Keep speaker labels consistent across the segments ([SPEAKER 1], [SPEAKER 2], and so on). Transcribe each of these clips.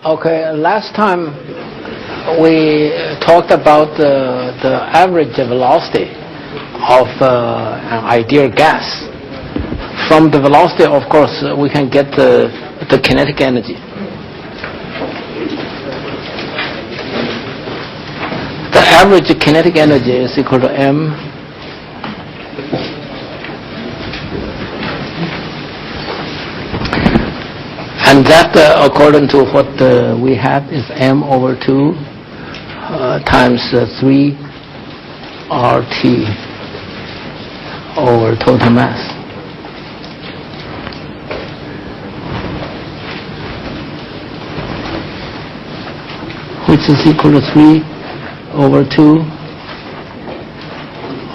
[SPEAKER 1] Okay, last time we talked about the average velocity of an ideal gas. From the velocity, of course, we can get the kinetic energy. The average kinetic energy is equal to m and that according to what we have is m over 2 times 3 RT over total mass. Which is equal to 3 over 2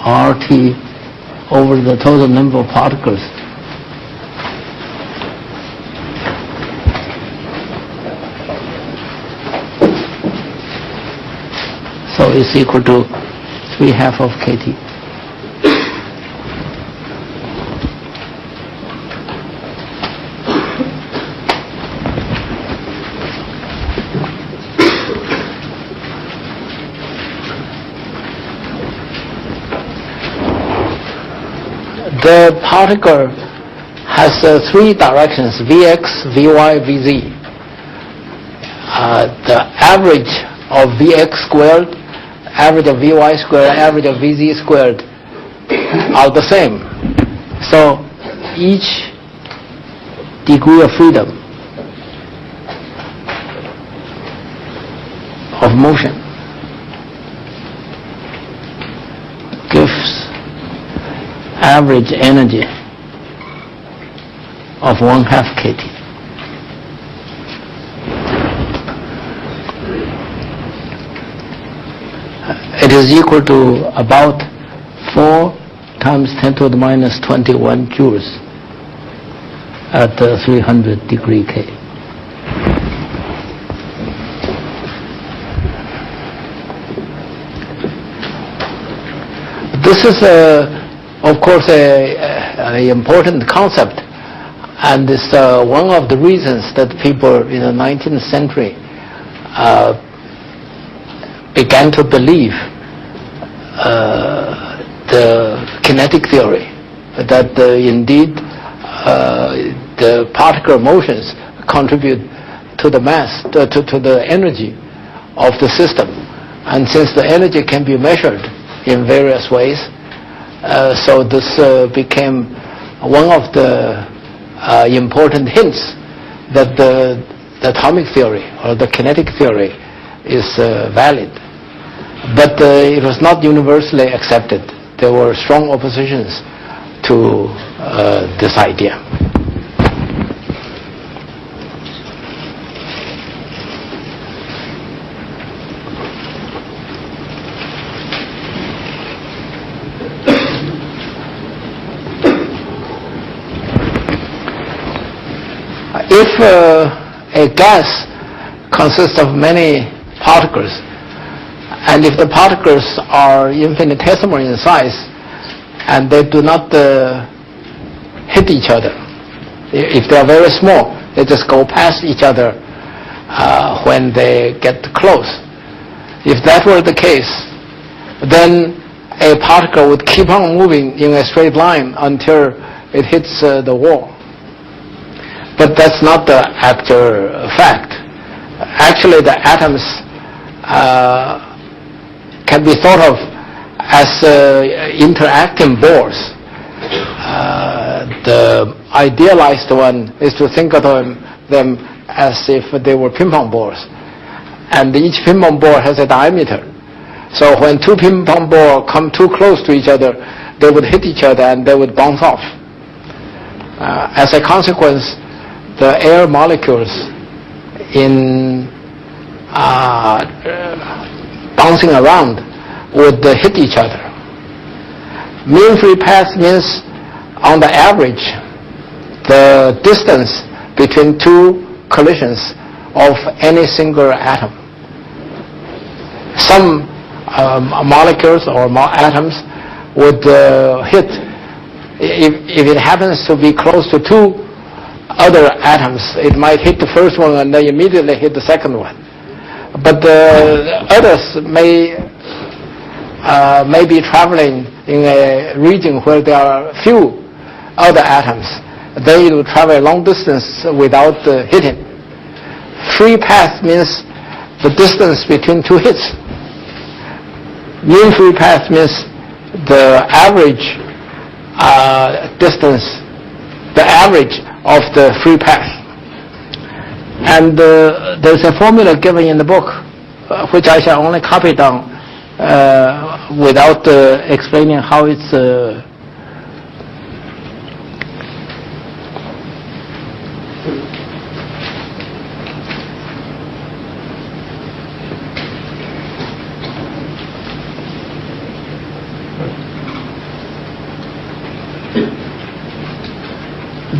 [SPEAKER 1] RT over the total number of particles. So it's equal to 3/2 of kT. The particle has three directions: Vx, Vy, Vz. The average of Vx squared, average of Vy squared, average of Vz squared are the same. So each degree of freedom of motion gives average energy of 1/2 kT. It is equal to about 4 times 10 to the minus 21 joules at 300 degree K. This is of course an important concept, and it's one of the reasons that people in the 19th century began to believe the kinetic theory, that indeed the particle motions contribute to the mass, to the energy of the system. And since the energy can be measured in various ways, so this became one of the important hints that the atomic theory or the kinetic theory is valid. But it was not universally accepted. There were strong oppositions to this idea. If a gas consists of many particles, and if the particles are infinitesimal in size and they do not hit each other, if they are very small, they just go past each other when they get close. If that were the case, then a particle would keep on moving in a straight line until it hits the wall. But that's not the actual fact. Actually, the atoms can be thought of as interacting balls. The idealized one is to think of them as if they were ping pong balls. And each ping pong ball has a diameter. So when two ping pong balls come too close to each other, they would hit each other and they would bounce off. As a consequence, the air molecules in bouncing around would hit each other. Mean free path means, on the average, the distance between two collisions of any single atom. Some molecules or atoms would hit, if it happens to be close to two other atoms. It might hit the first one and then immediately hit the second one. But others may be traveling in a region where there are few other atoms. Then it will travel a long distance without hitting. Free path means the distance between two hits. Mean free path means the average distance, the average of the free path. And there's a formula given in the book, which I shall only copy down without explaining how it's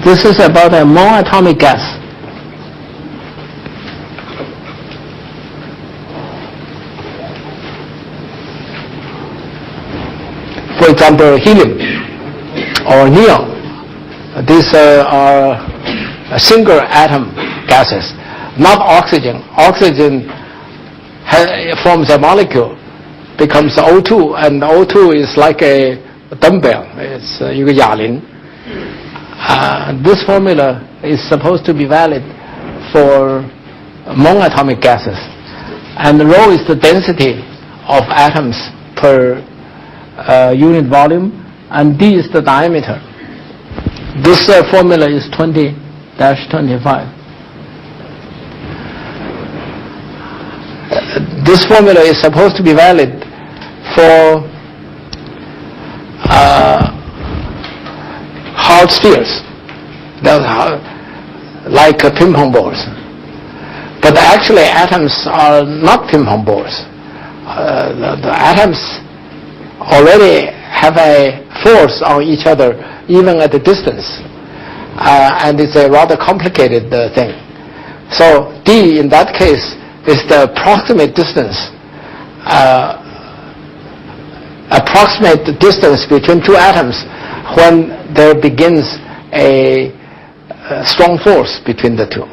[SPEAKER 1] this is about a monatomic gas. For example, helium or neon. These are single atom gases, not oxygen. Oxygen forms a molecule, becomes O2, and O2 is like a dumbbell. It's 一个哑铃. This formula is supposed to be valid for monatomic gases, and rho is the density of atoms per unit volume, and d is the diameter. This formula is 20-25. This formula is supposed to be valid for hard spheres, like ping pong balls. But actually atoms are not ping pong balls. The atoms already have a force on each other even at a distance, and it's a rather complicated thing. So d in that case is the approximate distance between two atoms when there begins a strong force between the two.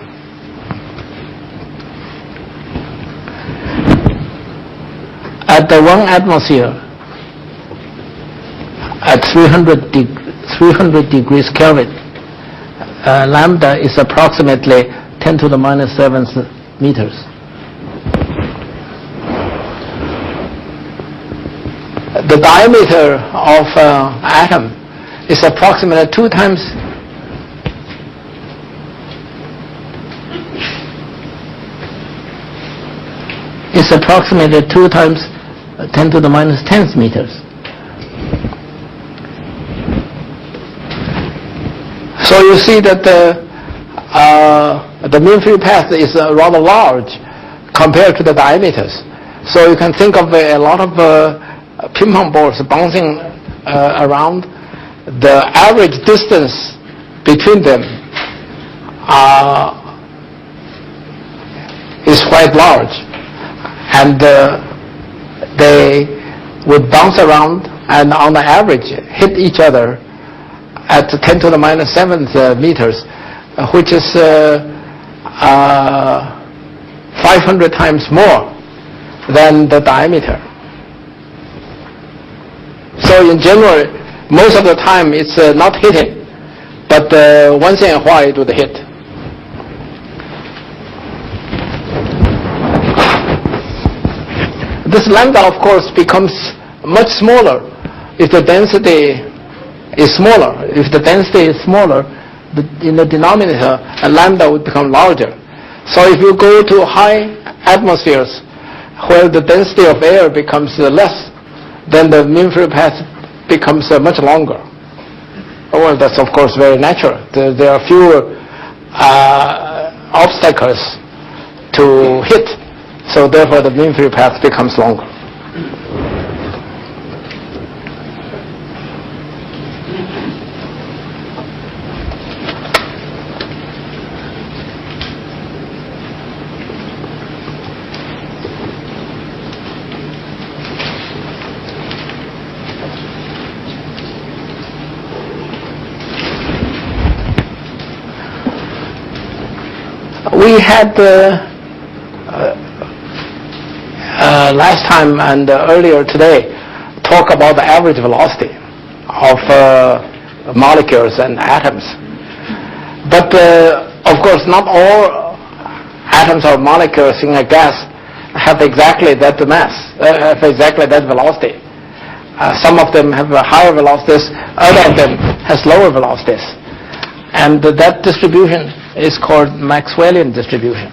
[SPEAKER 1] At the 1 atmosphere, at 300 degrees Kelvin, lambda is approximately 10 to the minus 7 meters. The diameter of atom is approximately 2 times it's approximately 2 times 10 to the minus 10 meters. So you see that the mean free path is rather large compared to the diameters. So you can think of a lot of ping pong balls bouncing around. The average distance between them is quite large, and they would bounce around and on the average hit each other at 10 to the minus 7 meters, which is 500 times more than the diameter. So in general, most of the time it's not hitting, but once in a while it would hit. This lambda, of course, becomes much smaller if the density is smaller. If the density is smaller, in the denominator, a lambda would become larger. So if you go to high atmospheres where the density of air becomes less, then the mean free path becomes much longer. Well, that's of course very natural. There are fewer obstacles to hit, so therefore the mean free path becomes longer. We had last time and earlier today talk about the average velocity of molecules and atoms. But of course, not all atoms or molecules in a gas have exactly that mass, have exactly that velocity. Some of them have higher velocities, other of them has lower velocities. And that distribution is called Maxwellian distribution.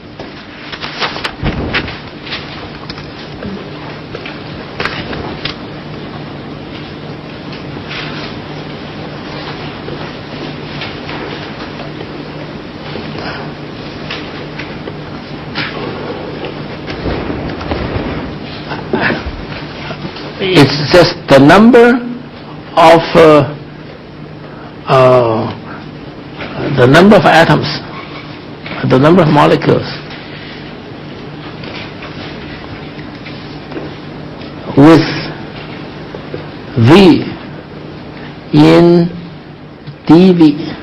[SPEAKER 1] It's just the number of atoms, the number of molecules with V in dV.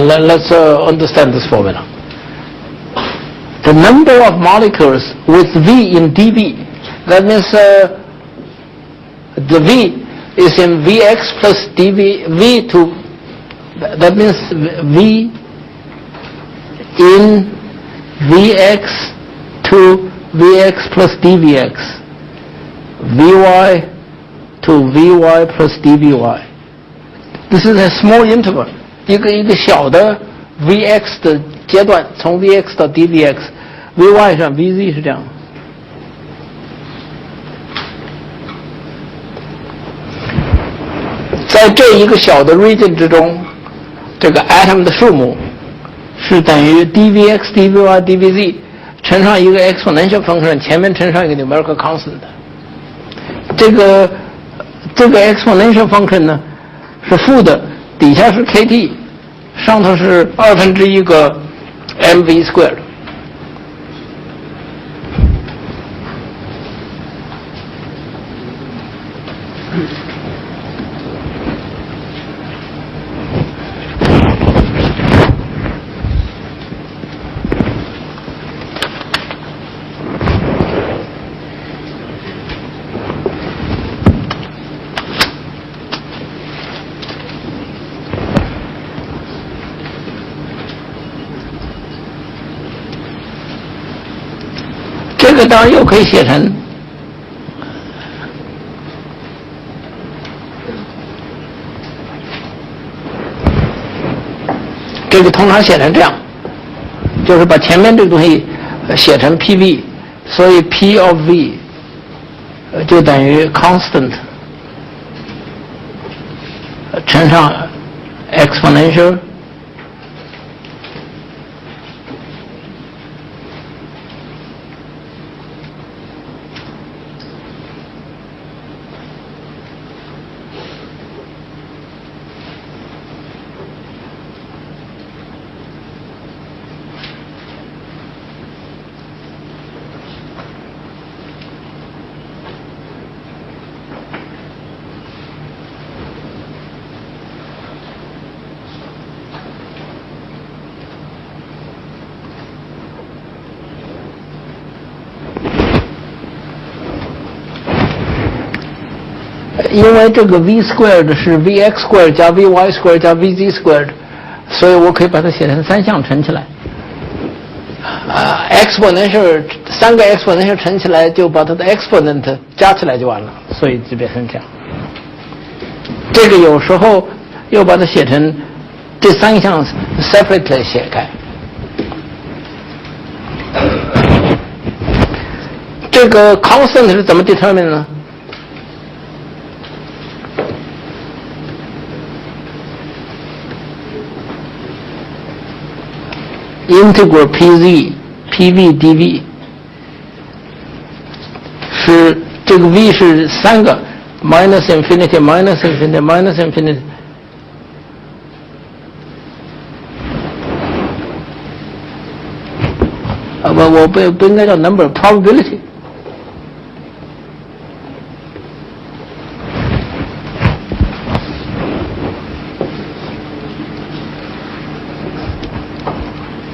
[SPEAKER 1] Let's understand this formula. The number of molecules with V in dV, that means the V is in Vx plus dV, that means V in Vx to Vx plus dVx, Vy to Vy plus dVy. This is a small interval. 一个小的 Vx 的阶段，从 Vx 到 dVx，Vy 上 Vz 是这样。在这一个小的 region 之中，这个 atom 的数目是等于 dVx、dVy、dVz 乘上一个 exponential function， 前面乘上一个 numerical constant。这个 exponential function 呢是负的，底下是 kt。上头是1/2个 mv squared。这个当然又可以写成这个通常写成这样，就是把前面这个东西写成 PV， 所以 P of V 就等于 constant 乘上 exponential因为这个 v squared 是 vx squared 加 vy squared 加 vz squared， 所以我可以把它写成三项乘起来。exponential 三个 exponential 乘起来就把它的 exponent 加起来就完了，所以就变成这样。这个有时候又把它写成这三项 separately 写开。这个 constant 是怎么 determine 呢？ integral pz pv dv 是这个 v 是3个 minus infinity minus infinity minus infinity。我不应该叫 number probability。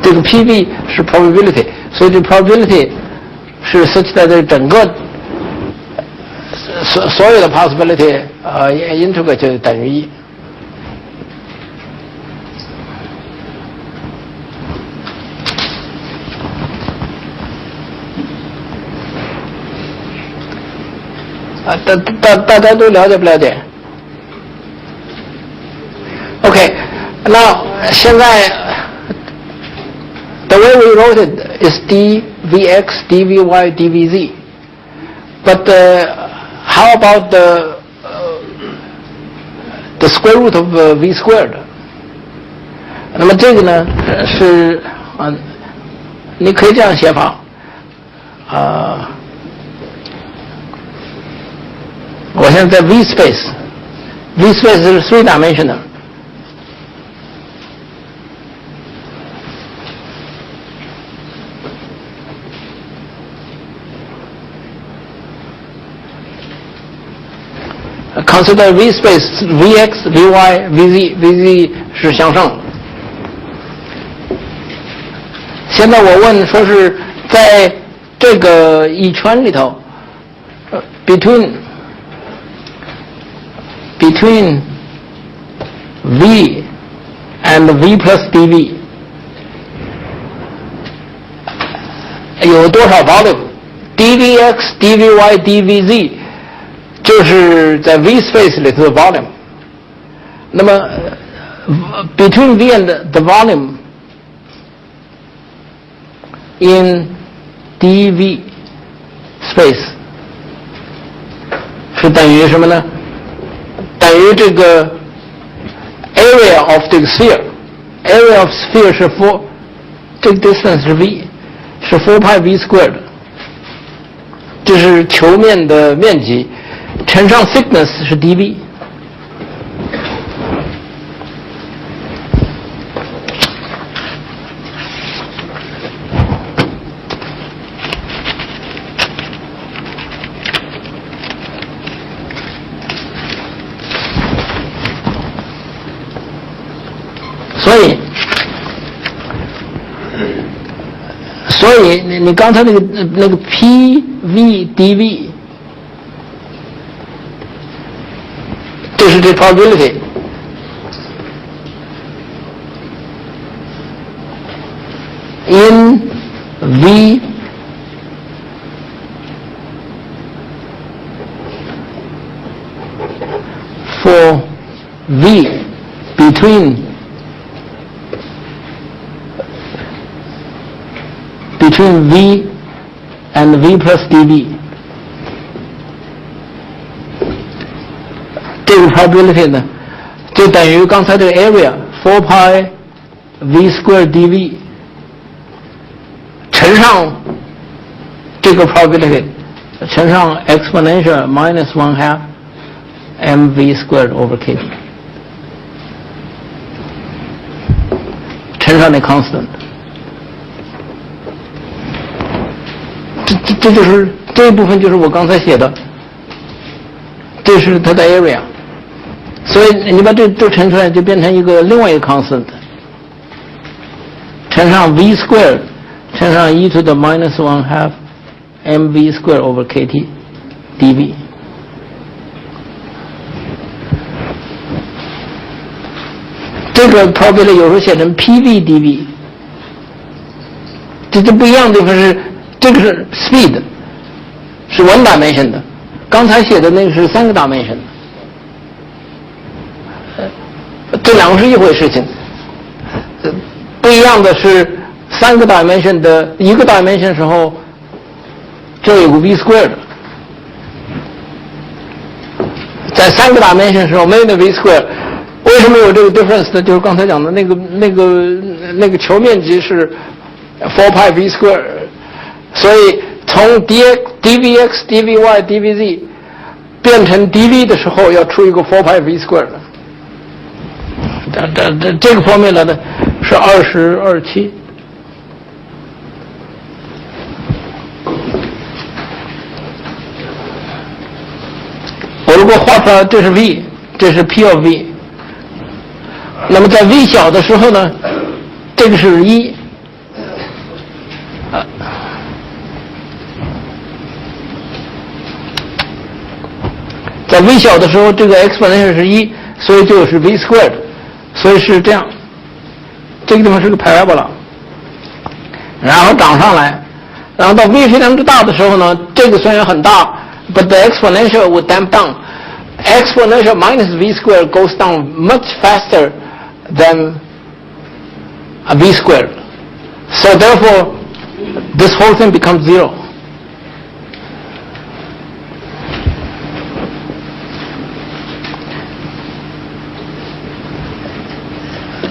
[SPEAKER 1] 这个 PV 是 probability， 所以这 probability 是 such that 整个所有的 possibility integral 就等于1。大家都了解不了解 ？OK， 那现在 the way we wrote it is dvx, dvy, dvz. But how about the square root of v squared? 那么这个呢是你可以这样写法我现在在 v space 是 3 dimensional。Consider v space vx, vy, vz 是相乘。现在我问说是在这个一圈里头between v and v plus dv 有多少 volume dvx, dvy, dvz 就是在 v space 里头的 volume。那么 between v and the volume in dv space 是等于什么呢？等于这个 area of 这个 sphere。area of sphere 是 4， 这个 distance 是 v， 是 4 pi v squared， 这是球面的面积。乘上 thickness 是 dv， 所以你刚才那个 pv dv。这是这 probability。in v for v between v and v plus dv。这个 probability 呢，就等于刚才这个 area 4 pi v square dv 乘上这个 probability 乘上 exponential minus 1/2 mv squared over kt 乘上那 constant。这就是这一部分就是我刚才写的，这是它的 area。所以你把这都乘出来，就变成另外一个 constant， 乘上 v square， 乘上 e to the minus 1/2 mv square over kt dv。这个 probability 有时候写成 pv dv， 这不一样的地方是，这个是 speed， 是 1 dimension 的，刚才写的那个是3个 dimension 的。这两个是一回事情，不一样的是3个 dimension 的1个 dimension 时候，这有个 v squared， 在3个 dimension 时候没有那 v squared。为什么有这个 difference 呢？就是刚才讲的那个球面积是4 pi v square， 所以从 dvx dvy dvz 变成 dv 的时候要出一个4 pi v square 的。这个方面呢是2027。我如果画出来，这是 v， 这是 p of v。那么在 v 小的时候呢，这个是1。在 v 小的时候，这个 exponential 是1，所以就是 v squared， 所以是这样。这个地方是个 parabola， 然后涨上来，然后到 v 非常之大的时候呢，这个虽然很大 ，but the exponential would damp down. Exponential minus v squared goes down much faster than a v squared. So therefore, this whole thing becomes 0.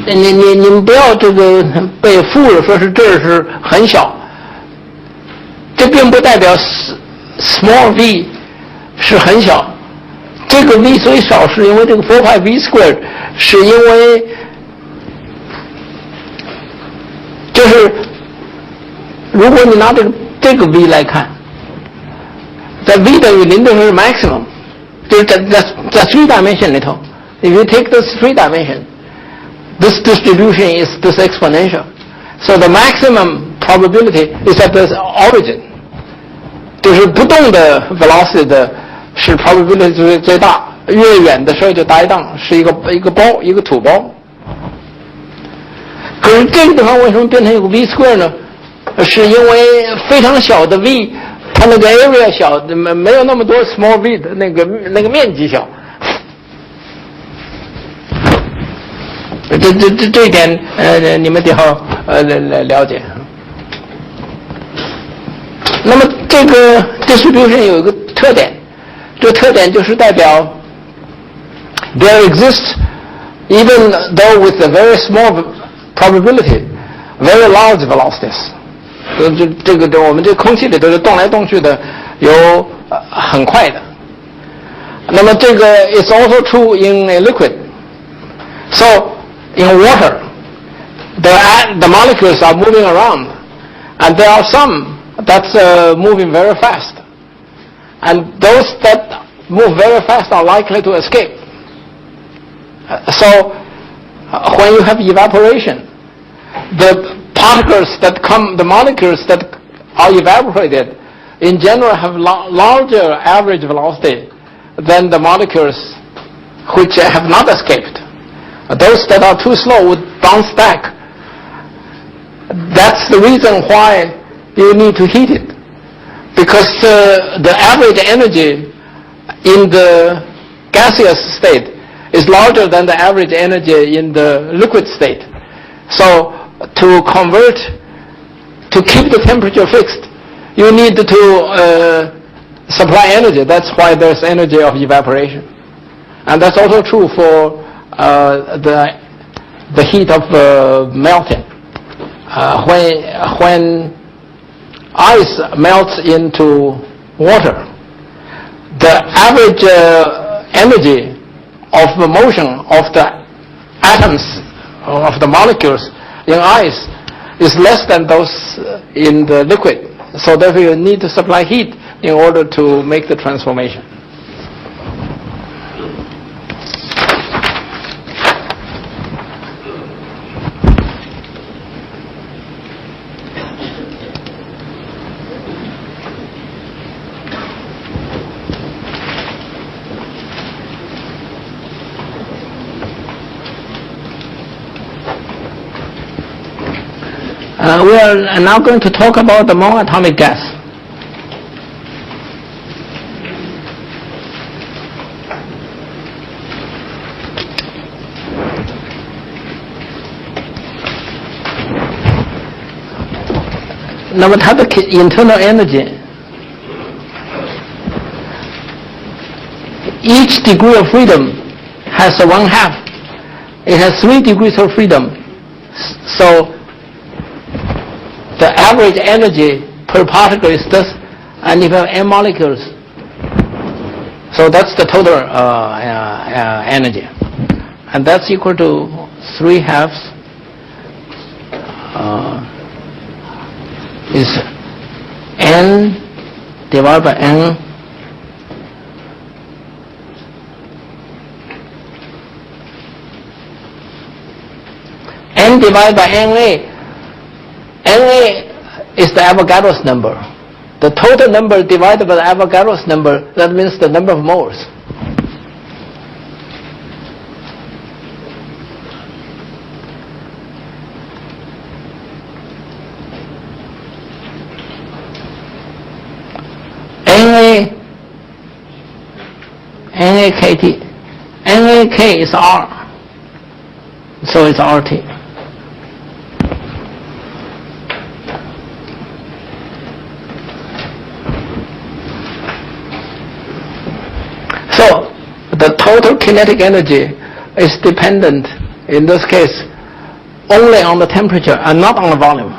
[SPEAKER 1] 你们不要这个被负了，说是这是很小，这并不代表 small v 是很小。这个 v 所以少是因为这个4 pi v squared 是因为就是如果你拿这个 v 来看，在 v 等于0的时候是 maximum， 就是在 3 dimension 里头 ，if you take this 3 dimension。This distribution is this exponential. So the maximum probability is at the origin. 就是不动的 velocity 的是 probability 最大，越远的时候就搭一档，是一个包，一个土包。可是这个地方为什么变成有个 v square 呢？是因为非常小的 v， 它那个 area 小，没有那么多 small v 的那个面积小。这一点你们得好了解。那么这个 distribution 有一个特点，这个特点就是代表 there exists even though with a very small probability very large velocities。这个我们这空气里头是动来动去的，有很快的。那么这个 is also true in a liquid. So.In water, the molecules are moving around, and there are some that's moving very fast, and those that move very fast are likely to escape. So, when you have evaporation, the particles that come, the molecules that are evaporated, in general have larger average velocity than the molecules which have not escaped. Those that are too slow would bounce back. That's the reason why you need to heat it, because the average energy in the gaseous state is larger than the average energy in the liquid state. So to convert, to keep the temperature fixed, you need to supply energy. That's why there's energy of evaporation. And that's also true for the heat of melting. When ice melts into water, the average energy of the motion of the atoms of the molecules in ice is less than those in the liquid. So therefore you need to supply heat in order to make the transformation. We are now going to talk about the monatomic gas. Now, what has the internal energy? Each degree of freedom has a 1/2. It has 3 degrees of freedom. So the average energy per particle is this, and if you have n molecules, so that's the total energy, and that's equal to 3/2 is n divided by n divided by NA. NA is the Avogadro's number. The total number divided by the Avogadro's number, that means the number of moles. NAKT. NAK is R. So it's RT. So the total kinetic energy is dependent, in this case, only on the temperature and not on the volume.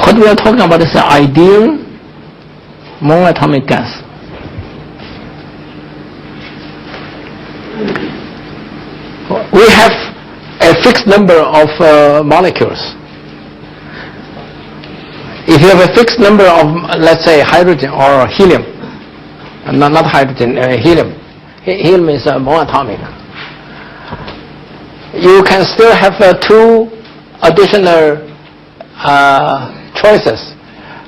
[SPEAKER 1] What we are talking about is the ideal monatomic gas. We have a fixed number of molecules. If you have a fixed number of, let's say, hydrogen or helium, not hydrogen, helium. Helium is monatomic. You can still have two additional choices.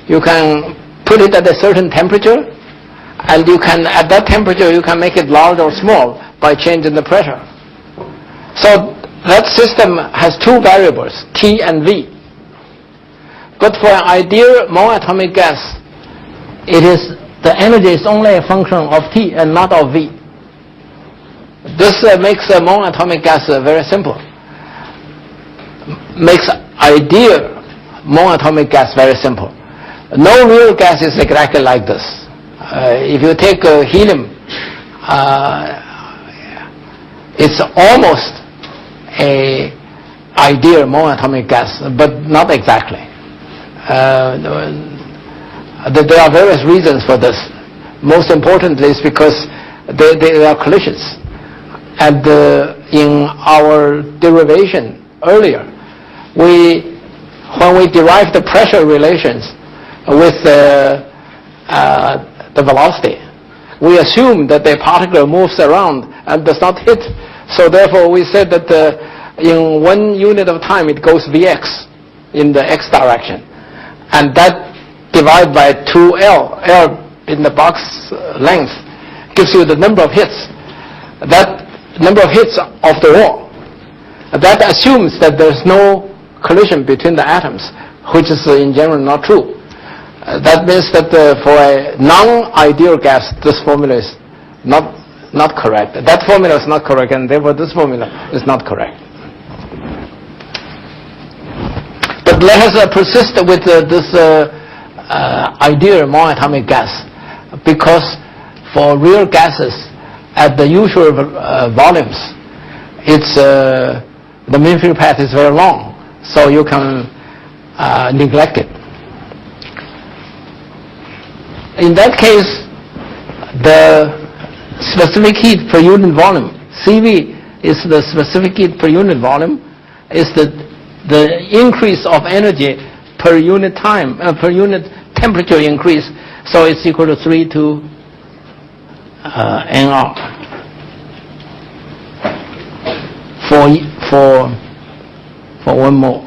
[SPEAKER 1] You can put it at a certain temperature, and you can, at that temperature, you can make it large or small by changing the pressure. So that system has two variables, T and V. But for an ideal monatomic gas, the energy is only a function of T and not of V. This makes a monatomic gas very simple. Makes ideal monatomic gas very simple. No real gas is exactly like this. If you take helium, it's almost a ideal monatomic gas, but not exactly. There are various reasons for this. Most importantly is because there are collisions. And in our derivation earlier, when we derived the pressure relations with the velocity, we assume that the particle moves around and does not hit. So therefore we said that in 1 unit of time it goes Vx in the x direction. And that divided by 2L, L in the box length, gives you the number of hits. That number of hits of the wall. That assumes that there's no collision between the atoms, which is in general not true. That means that for a non-ideal gas, this formula is not correct. That formula is not correct, and therefore this formula is not correct. But let us persist with this ideal monatomic gas, because for real gases at the usual volumes, the mean free path is very long, so you can neglect it. In that case, the specific heat per unit volume, CV is the specific heat per unit volume, is the increase of energy per unit time, per unit temperature increase, so it's equal to 3 to nR for 1 mole.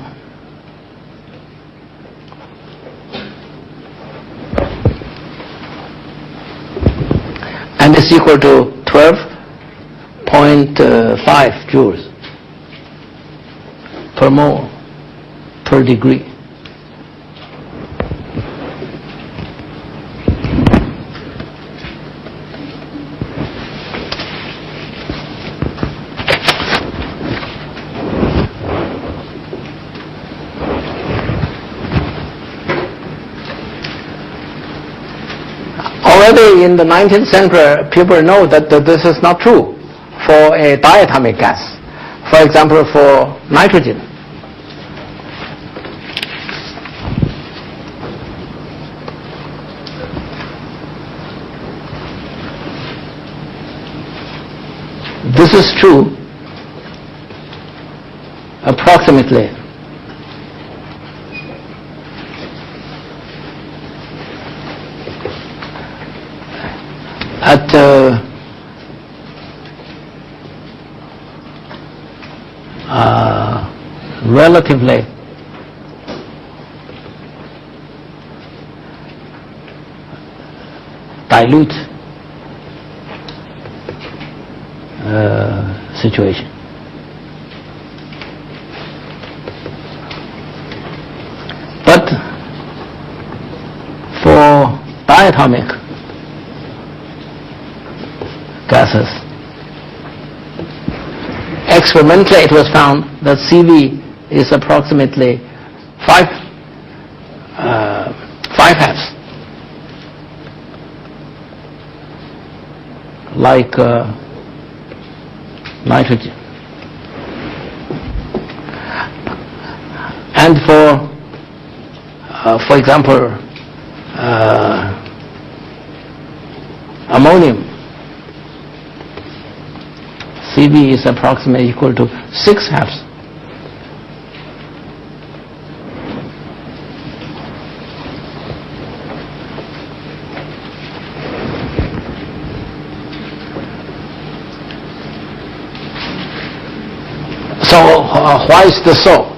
[SPEAKER 1] And it's equal to 12.5 joules per mole per degree. Already in the 19th century, people know that this is not true for a diatomic gas. For example, for nitrogen. This is true approximately at relatively dilute situation. But for diatomic gases, experimentally it was found that CV is approximately 5 halves, like nitrogen. And for example, ammonium, CV is approximately equal to 6 halves. So why is this so?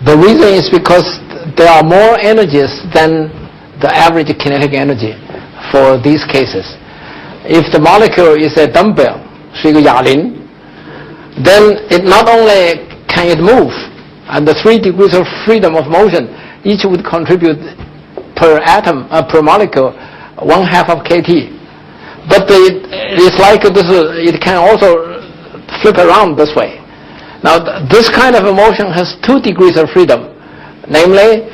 [SPEAKER 1] The reason is because there are more energies than the average kinetic energy for these cases. If the molecule is a dumbbell, 是一个哑铃, then it not only can it move, and the 3 degrees of freedom of motion each would contribute per atom, per molecule, 1/2 of kT. But it's like this, it can also flip around this way. Now this kind of a motion has 2 degrees of freedom. Namely,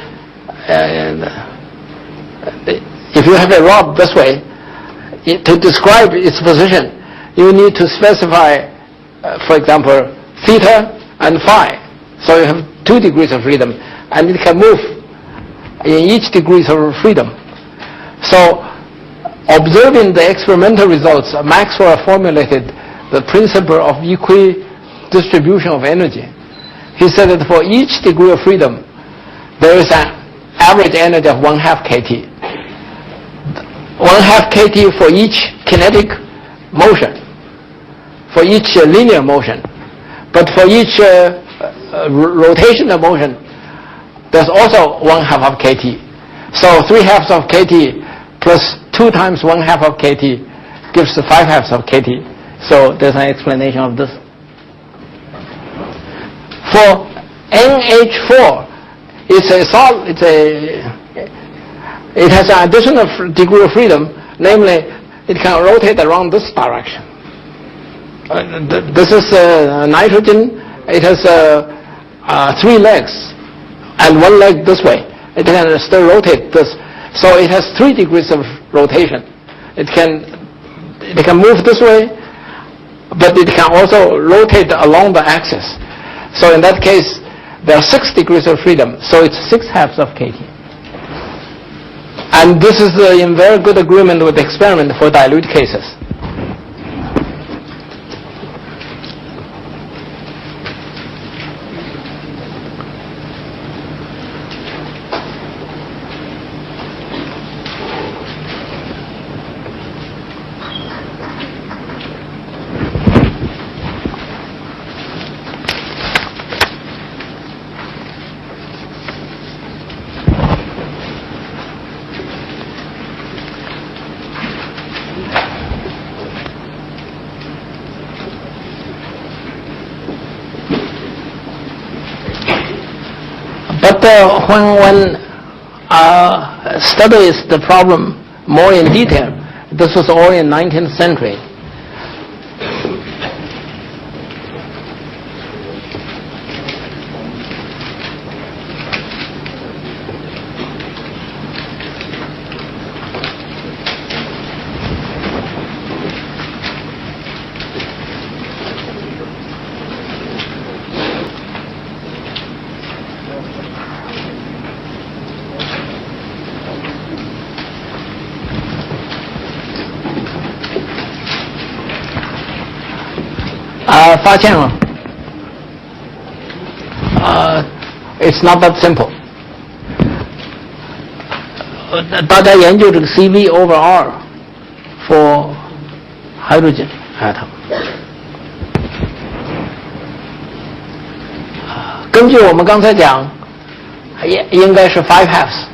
[SPEAKER 1] if you have a rod this way, to describe its position, you need to specify, for example, theta and phi. So you have 2 degrees of freedom, and it can move in each degrees of freedom. So observing the experimental results, Maxwell formulated the principle of equidistribution of energy. He said that for each degree of freedom, there is an average energy of 1/2 kT. 1/2 kT for each kinetic motion, for each linear motion. But for each rotational motion, there's also 1/2 of kT. So 3/2 of kT plus 2 times 1/2 of kT gives 5/2 of kT. So there's an explanation of this. For NH4, it has an additional degree of freedom, namely it can rotate around this direction. This is nitrogen. It has 3 legs and 1 leg this way. It can still rotate this. So it has 3 degrees of rotation. It can move this way, but it can also rotate along the axis. So in that case, there are 6 degrees of freedom. So it's 6/2 of kT. And this is in very good agreement with the experiment for dilute cases. But when one studies the problem more in detail, this was all in 19th century. 发现了it's not that simple。大家研究这个 CV over R for hydrogen atom。根据我们刚才讲，应该是 5 halves。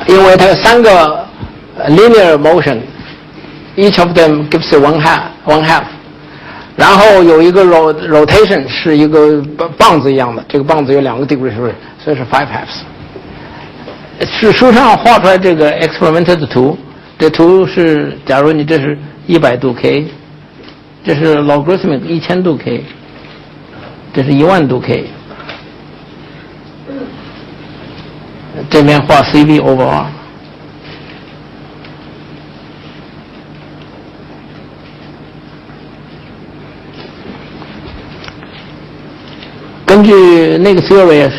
[SPEAKER 1] 因为它有3个 linear motion，each of them gives you one half， 然后有一个 rotation 是一个棒子一样的，这个棒子有2个 degree， 所以是5 halves。是书上画出来这个 experimental 的图，这图是假如你这是100度 K， 这是 logarithmic 1000度 K， 这是10000度 K， 这边画 CV over R。根据那个 theory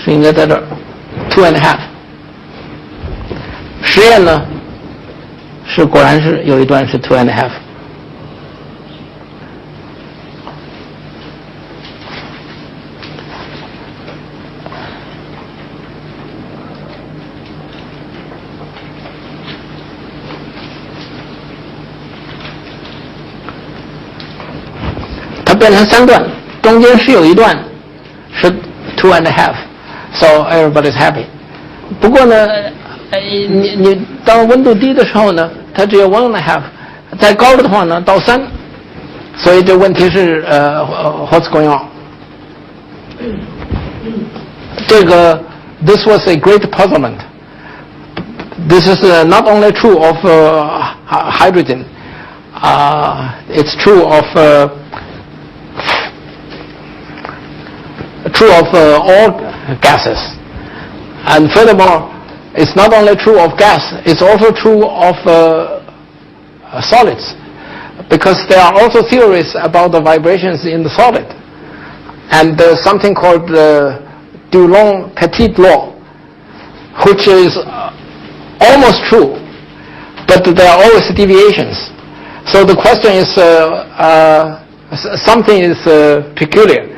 [SPEAKER 1] 是应该在这儿 2.5。实验呢是果然是有一段是 2.5。它变成3段，中间是有一段是 2.5，so everybody's happy。不过呢，你当温度低的时候呢，它只有 1.5， 再高了的话呢到3，所以这问题是what's going on？ 这个 this was a great puzzlement. This is not only true of hydrogen, it's true of all gases. And furthermore, it's not only true of gas, it's also true of solids, because there are also theories about the vibrations in the solid. And there's something called the Dulong-Petit law, which is almost true, but there are always deviations. So the question is, something is peculiar,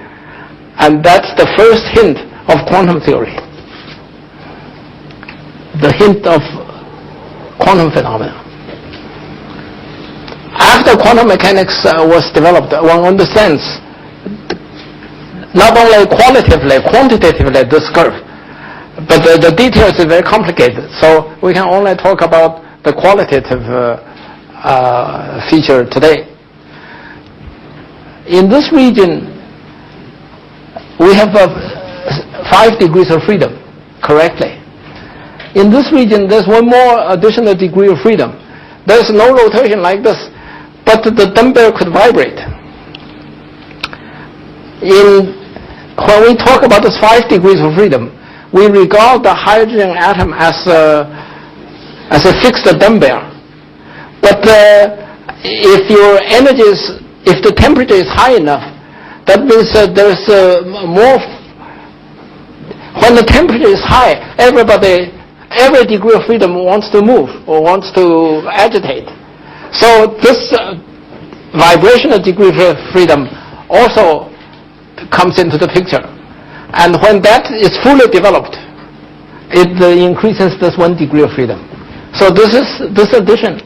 [SPEAKER 1] and that's the first hint of quantum theory. The hint of quantum phenomena. After quantum mechanics was developed, one understands not only qualitatively, quantitatively this curve, but the details are very complicated. So we can only talk about the qualitative feature today. In this region, we have 5 degrees of freedom, correctly. In this region, there's one more additional degree of freedom. There's no rotation like this, but the dumbbell could vibrate. When we talk about this 5 degrees of freedom, we regard the hydrogen atom as a fixed dumbbell. But if your energy if the temperature is high enough, that means there's more. When the temperature is high, every degree of freedom wants to move or wants to agitate. So this vibrational degree of freedom also comes into the picture. And when that is fully developed, it increases this 1 degree of freedom. So this addition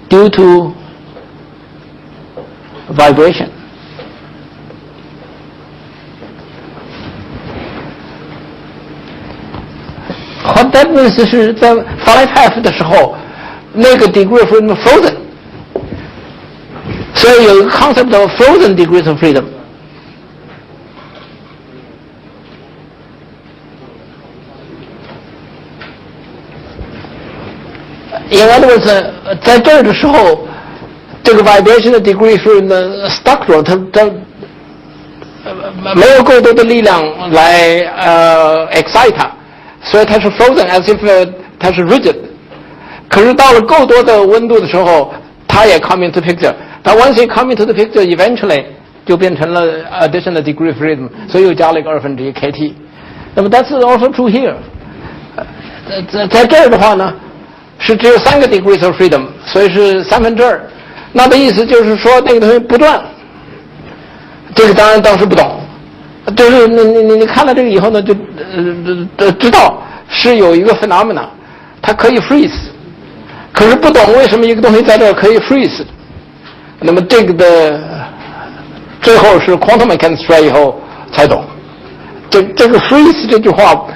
[SPEAKER 1] due to vibration. What that means 是在 5 half 的时候，那个 degree of freedom frozen， 所以有一个 concept of frozen degrees of freedom。In other words， 在这儿的时候，这个 vibration 的 degree 是stuck 住，它没有够多的力量来excite 它。所以它是 frozen as if 它是 rigid， 可是到了够多的温度的时候，它也 come into picture。但 once it come into the picture, eventually 就变成了 additional degree of freedom， 所以又加了一个1/2 kT。那么 that's also true here。在这儿的话呢，是只有3个 degrees of freedom， 所以是2/3。那的意思就是说那个东西不转。这个当时不懂，就是你看了这个以后呢，就知道是有一个 phenomena， 它可以 freeze， 可是不懂为什么一个东西在这儿可以 freeze。那么这个的最后是 quantum mechanics 出来以后才懂。这个 freeze 这句话，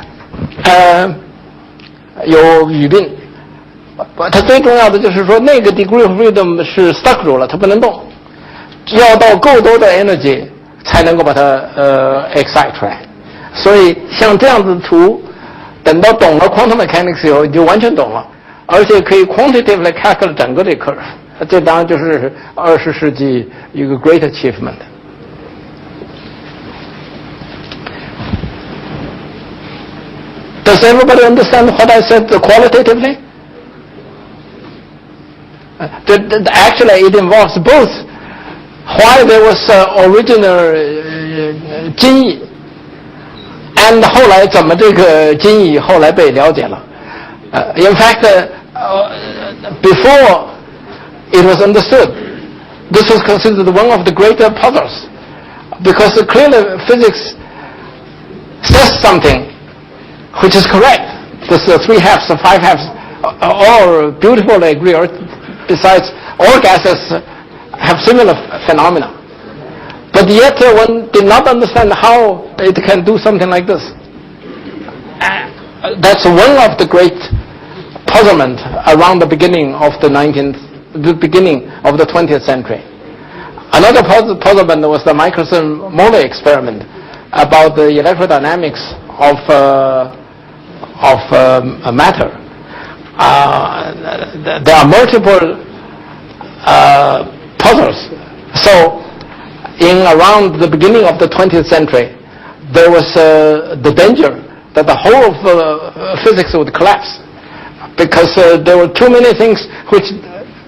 [SPEAKER 1] 有语病。它最重要的就是说，那个 degree of freedom 是 stuck 住了，它不能动，要到够多的 energy 才能够把它excite 出来。所以像这样子的图，等到懂了 quantum mechanics 以后，你就完全懂了，而且可以 quantitatively calculate 整个这 curve。这当然就是20世纪一个 great achievement。Does everybody understand what I said qualitatively? Actually, it involves both why there was original 金义 and 后来怎么这个金义后来被了解了。In fact, before it was understood, this was considered one of the greater puzzles, because clearly physics says something which is correct. This 3 halves, 5 halves, all beautifully agree. Besides, all gases have similar phenomena. But yet one did not understand how it can do something like this. That's one of the great puzzlement around the beginning of the 20th century. Another puzzlement was the Michelson-Morley experiment about the electrodynamics of matter. There are multiple puzzles. So, in around the beginning of the 20th century, there was the danger that the whole of physics would collapse, because there were too many things which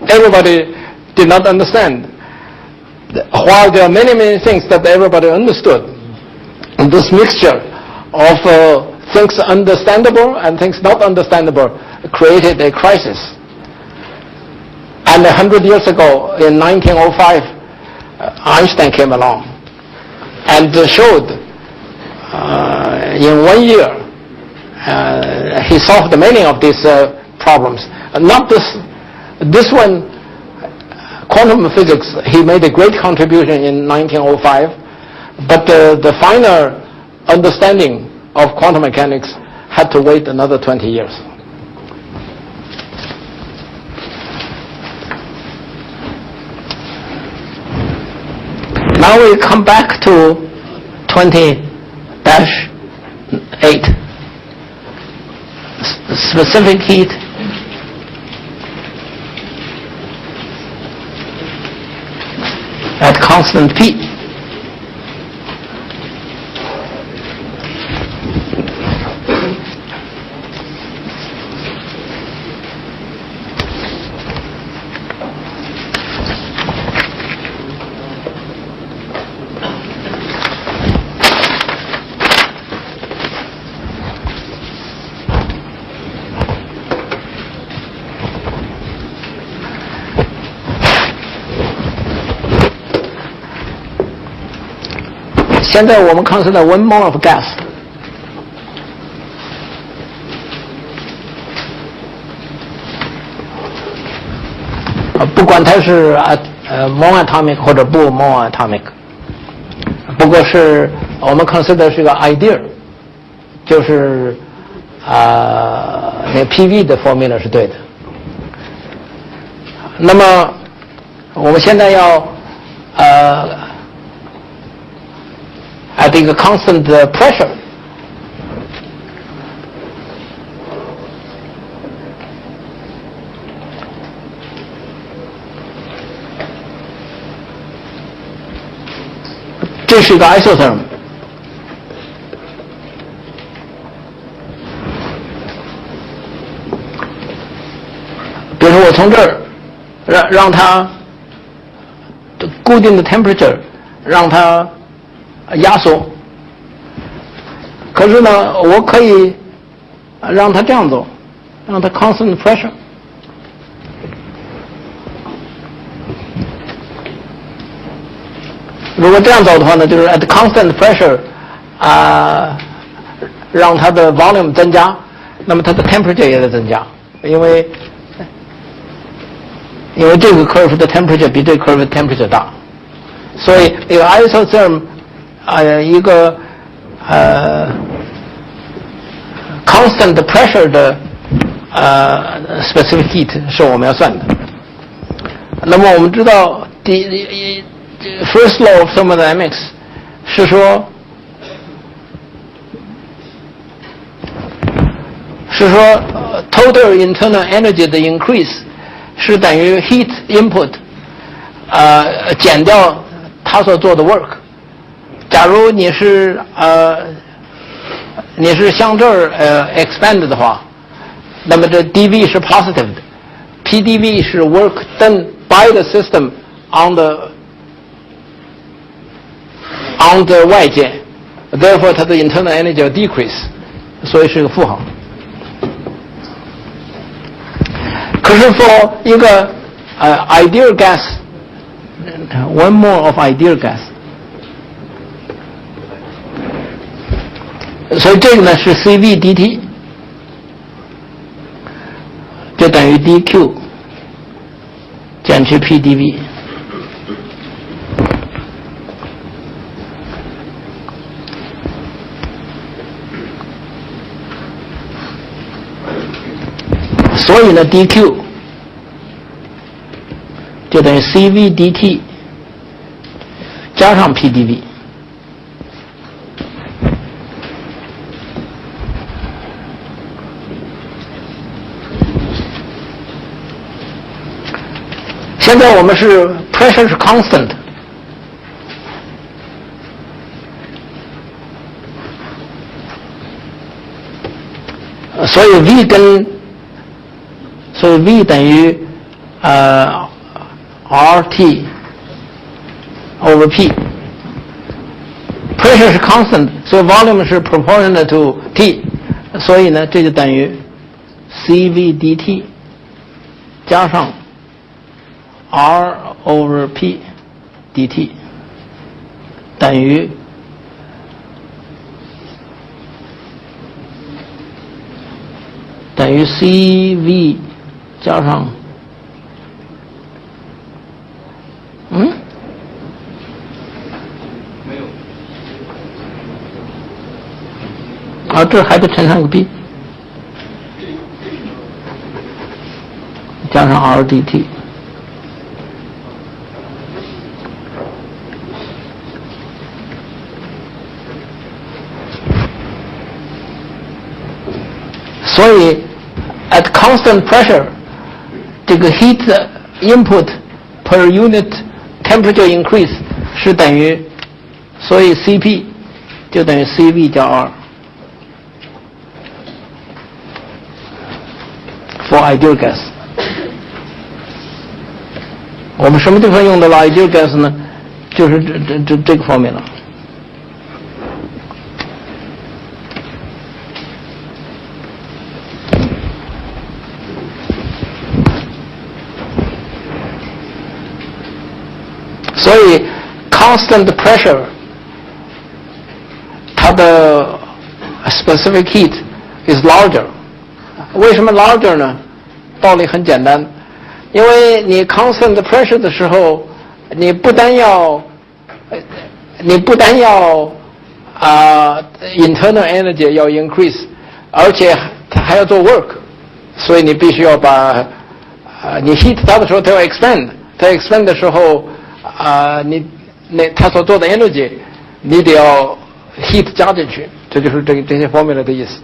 [SPEAKER 1] everybody did not understand, while there are many, many things that everybody understood. And this mixture of things understandable and things not understandable created a crisis. And 100 years ago, in 1905, Einstein came along and showed in 1 year he solved many of these problems. Not this one, quantum physics, he made a great contribution in 1905, but the finer understanding of quantum mechanics had to wait another 20 years. Now we come back to 20-8. Specific heat at constant P.现在我们 consider 1 mole of gas. 不管它是monatomic 或者不 monatomic， 不过是我们 consider 是个 idea， 就是那 PV 的 formula 是对的。那么我们现在要at a constant pressure. This is the isotherm. 比如说我从这儿让它固定的 temperature 让它压缩。可是呢，我可以让它这样做，让它 constant pressure。如果这样走的话呢，就是 at constant pressure 让它的 volume 增加，那么它的 temperature 也在增加，因为这个 curve 的 temperature 比这个 curve 的 temperature 大，所以一个 isotherm 一个constant pressure 的specific heat 是我们要算的。那么我们知道first law of thermodynamics 是说total internal energy 的 increase 是等于 heat input 减掉它所做的 work。假如你是向这儿expand 的话，那么这 dV 是 positive 的 ，PdV 是 work done by the system on the 外界 ，therefore 它的 internal energy 要 decrease， 所以是个负号。可是 for 一个ideal gas one mole of ideal gas， 所以这个呢是 CV dt 就等于 dq 减去 PdV。所以呢 dq 就等于 CV dt 加上 PdV。现在我们是 pressure 是 constant， 所以 V 等于RT over P。 pressure 是 constant， 所以 volume 是 proportional to T， 所以呢这就等于 CV dt 加上 R over P dt 等于CV 加上这还得乘上个 B 加上 R dt。所以 at constant pressure 这个 heat input per unit temperature increase 是等于，所以 Cp 就等于 Cv 加 R for ideal gas。 我们什么地方用到了 ideal gas 呢？就是这个方面了。所以 constant pressure 它的 specific heat is larger。 为什么 larger 呢？道理很简单，因为你 constant pressure 的时候，你不单要internal energy 要 increase， 而且它还要做 work， 所以你必须要把你 heat 它的时候它要 expand， 它 expand 的时候它所做的 energy 你得要 heat 加进去，这就是这些方面的意思。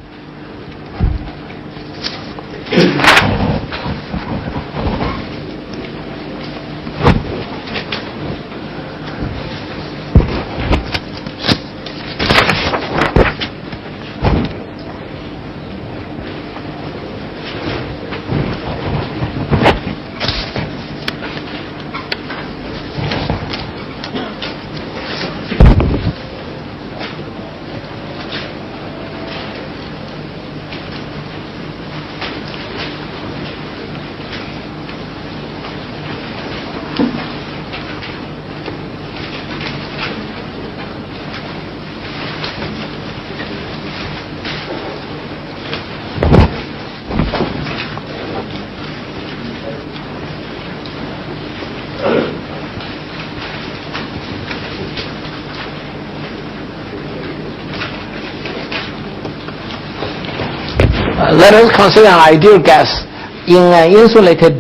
[SPEAKER 1] Let us consider an ideal gas in an insulated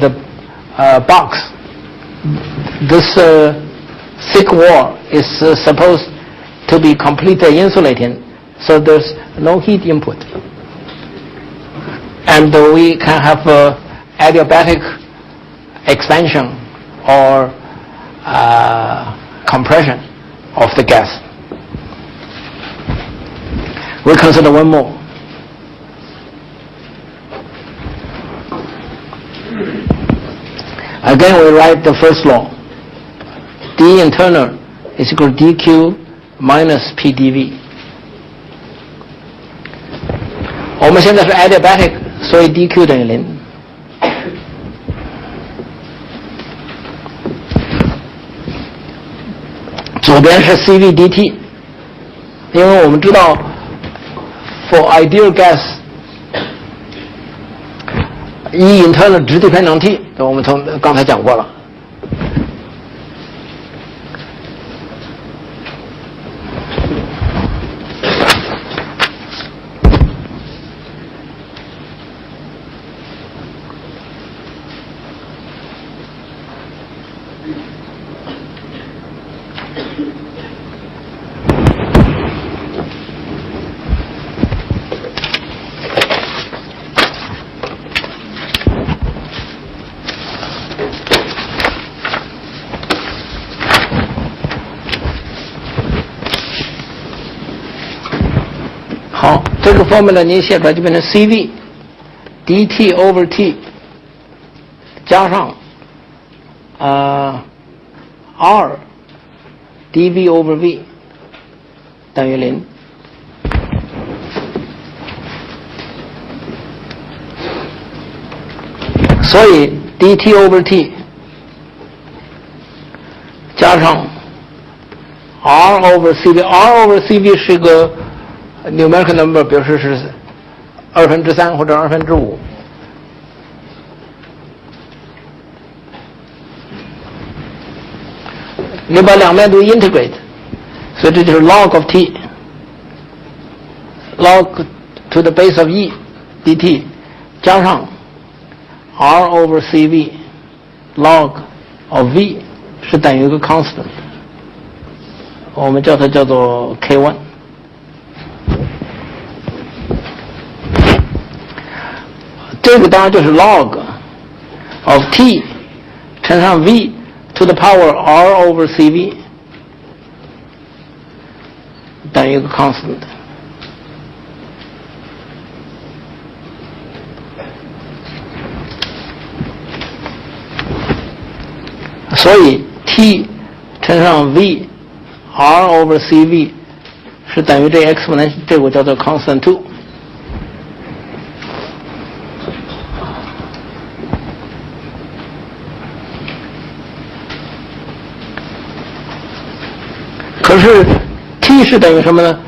[SPEAKER 1] box. This thick wall is supposed to be completely insulating, so there's no heat input. And we can have adiabatic expansion or compression of the gas. We consider one more. Again, we write the first law. D internal is equal to dq minus pdv. 我们现在是 adiabatic， 所以 dq 等于0。左边是 cv dt， 因为我们知道 for ideal gas E internal 直对偏能 T， 我们刚才讲过了。这个 formula 你写出来就变成 CV dt over t 加上R dv over v 等于0。所以 dt over t 加上 R over cv，R over cv 是个numerical number， 比如说是3/2或者5/2。你把两边都 integrate， 所以这就是 log of t log to the base of e dt 加上 r over cv log of v 是等于一个 constant， 我们叫它叫做 k1。这个当然就是 log of t 乘上 v to the power r over cv 等于一个 constant。所以 t 乘上 v r over cv 是等于这 exponential， 这个叫做 constant 2。可是 t 是等于什么呢？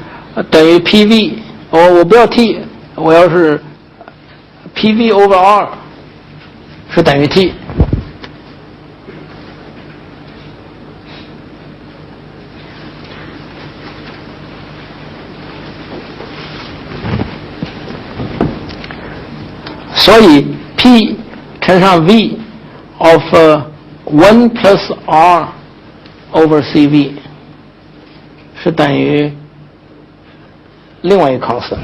[SPEAKER 1] 等于 pv， 我不要 t， 我要是 pv over r 是等于 t。所以 p 乘上 v of 1 plus r over cv 是等于另外一个 constant，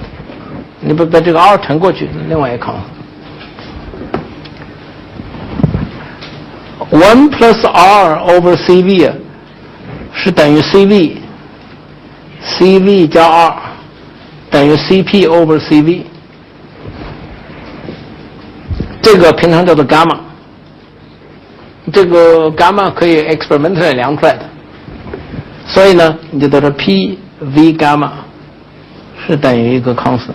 [SPEAKER 1] 你把这个 r 乘过去，另外一个 constant。1 plus r over cv 是等于 cv 加 r 等于 cp over cv， 这个平常叫做 gamma， 这个 gamma 可以 experimentally 量出来的。所以呢，你就得到 p v gamma 是等于一个 constant。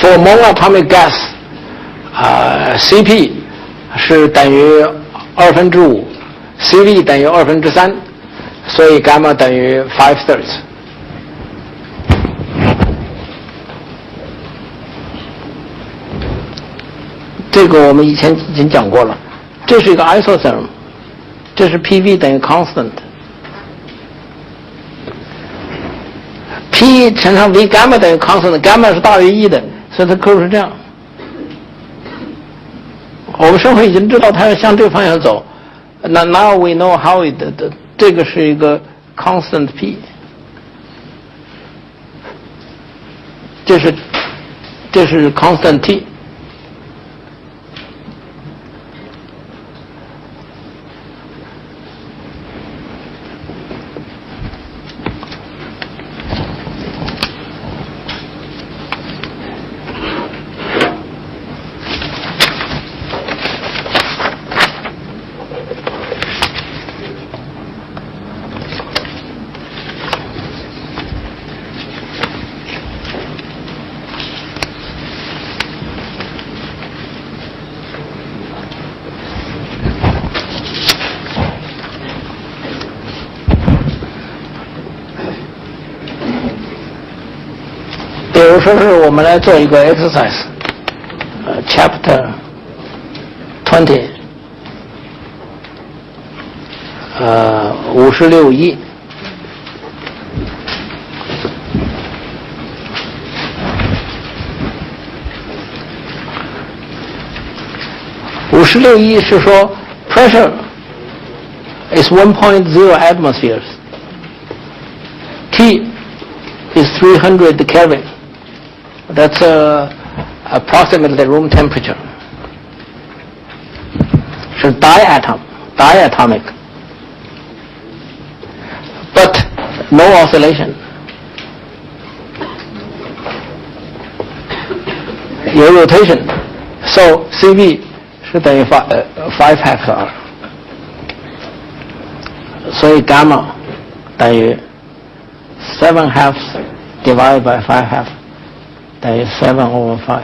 [SPEAKER 1] For monatomic gas, Cp 是等于5/2 ，Cv 等于3/2，所以伽马等于5/3。这个我们以前已经讲过了，这是一个 isotherm， 这是 PV 等于 constant。P 乘上 V 伽马等于 constant， 伽马是大于1的，所以它扣是这样。我们生活已经知道它要向这个方向走。那 now we know how it， 这个是一个 constant P， 这是 constant T。比如说是我们来做一个 exercise，chapter 20， 56E， 56E 是说 pressure is 1.0 atmospheres， T is 300 Kelvin. That's approximately room temperature. 是 diatomic, but no oscillation. 有 rotation, so Cv 是等于5 hectare. 所以 gamma 等于7 halves divided by 5 halves 等于7/5。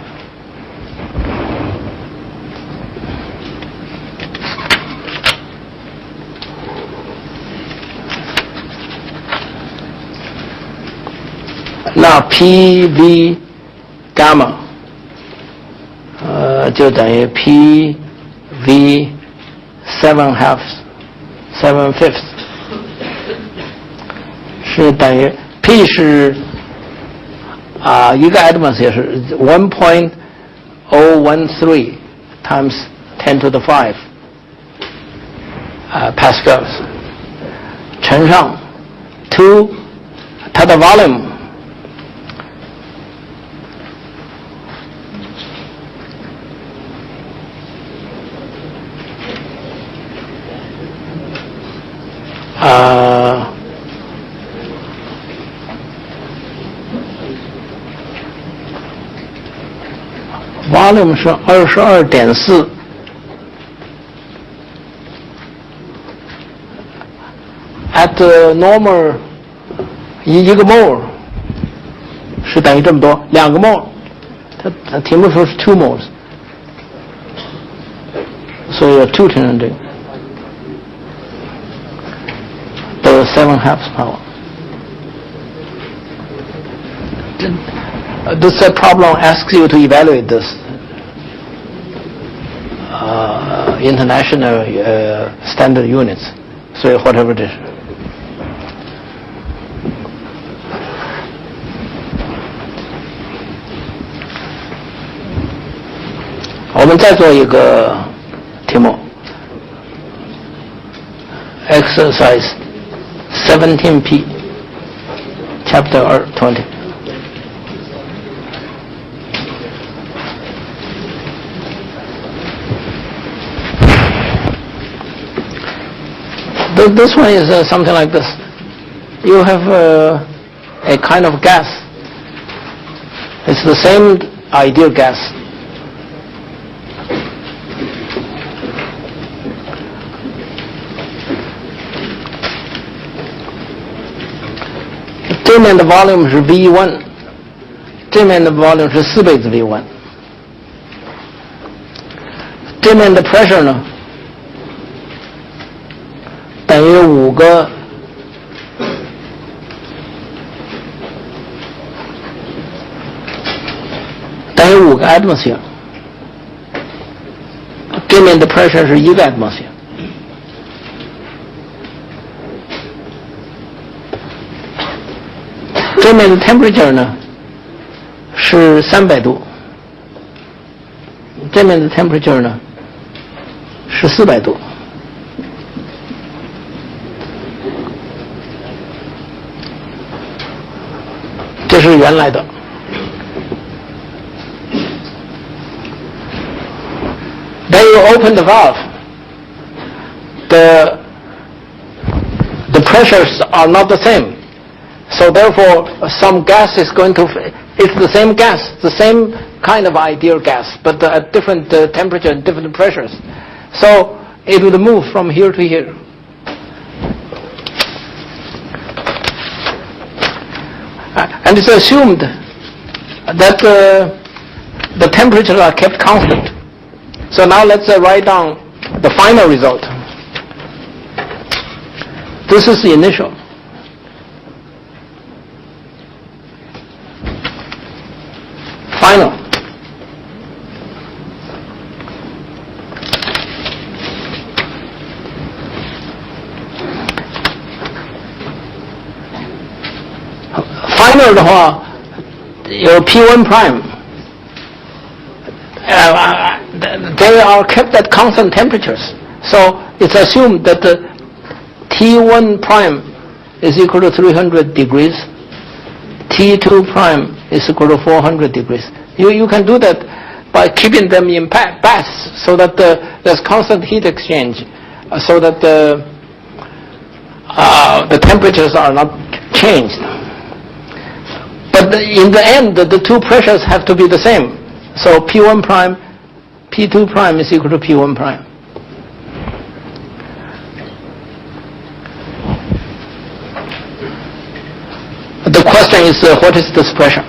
[SPEAKER 1] 那 PV gamma 就等于 PV 7 halves 7 fifths， 是等于 P 是一个 atmosphere 是 1.013 times 10 to the 5 pascals 乘上 2 它的 volume volume 是22.4， at normal 一个 mole 是等于这么多，2个 mole， 它题目说是2 moles， 所以有2乘上这个都有7 halves power。This problem asks you to evaluate this international standard units, so whatever it is. 我们再做一个题目 ，exercise 17P, chapter 20. This one is something like this. You have a kind of gas. It's the same ideal gas. Demand volume is V1. 这面的 volume 是4倍子 V1， 这面的 pressure 呢等于5个atmosphere， 这面的 pressure 是1个 atmosphere。这面的 temperature 呢是300度，这面的 temperature 呢是400度。这是原来的。Then you open the valve. The pressures are not the same. So therefore, some gas is going to, it's the same gas, the same kind of ideal gas, but at different temperature and different pressures. So it will move from here to here. And it's assumed that the temperatures are kept constant. So now let's write down the final result. This is the initial. Final. Final 的话有 P1 prime. They are kept at constant temperatures. So it's assumed that the T1 prime is equal to 300 degrees. T2 prime is equal to 400 degrees. You can do that by keeping them in baths so that there's constant heat exchange, so that the temperatures are not changed. But in the end, the two pressures have to be the same. So P1 prime, P2 prime is equal to P1 prime. The question is, what is this pressure?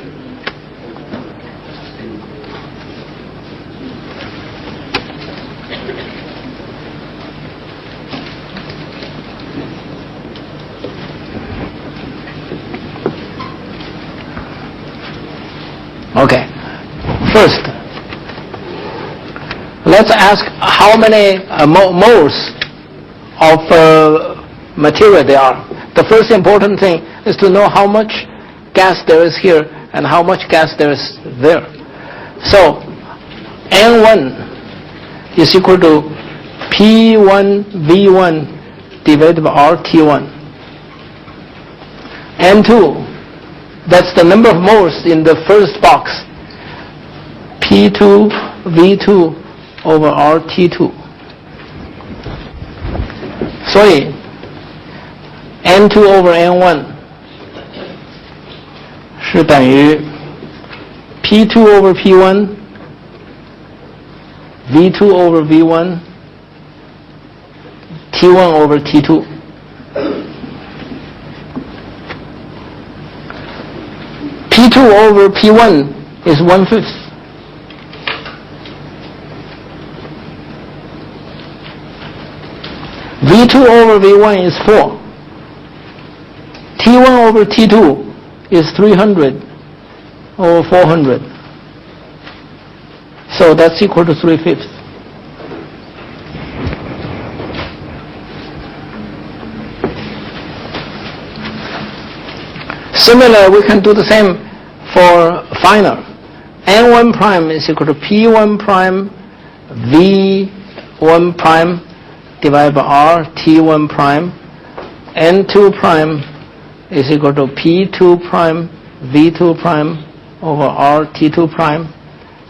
[SPEAKER 1] Okay. First, let's ask how many moles of material there are. The first important thing is to know how much gas there is here and how much gas there is there. So N1 is equal to P1 V1 divided by RT1. N2, that's the number of moles in the first box, P2 V2 over RT2. 所以 N2 over N1 是等于 P2 over P1 V2 over V1 T1 over T2. P2 over P1 is 1/5. V2 over V1 is 4. T1 over T2 is 300 over 400. So that's equal to 3/5. Similar, we can do the same for final. N1 prime is equal to P1 prime V1 prime divided by R T1 prime. N2 prime is equal to P2 prime V2 prime over R T2 prime.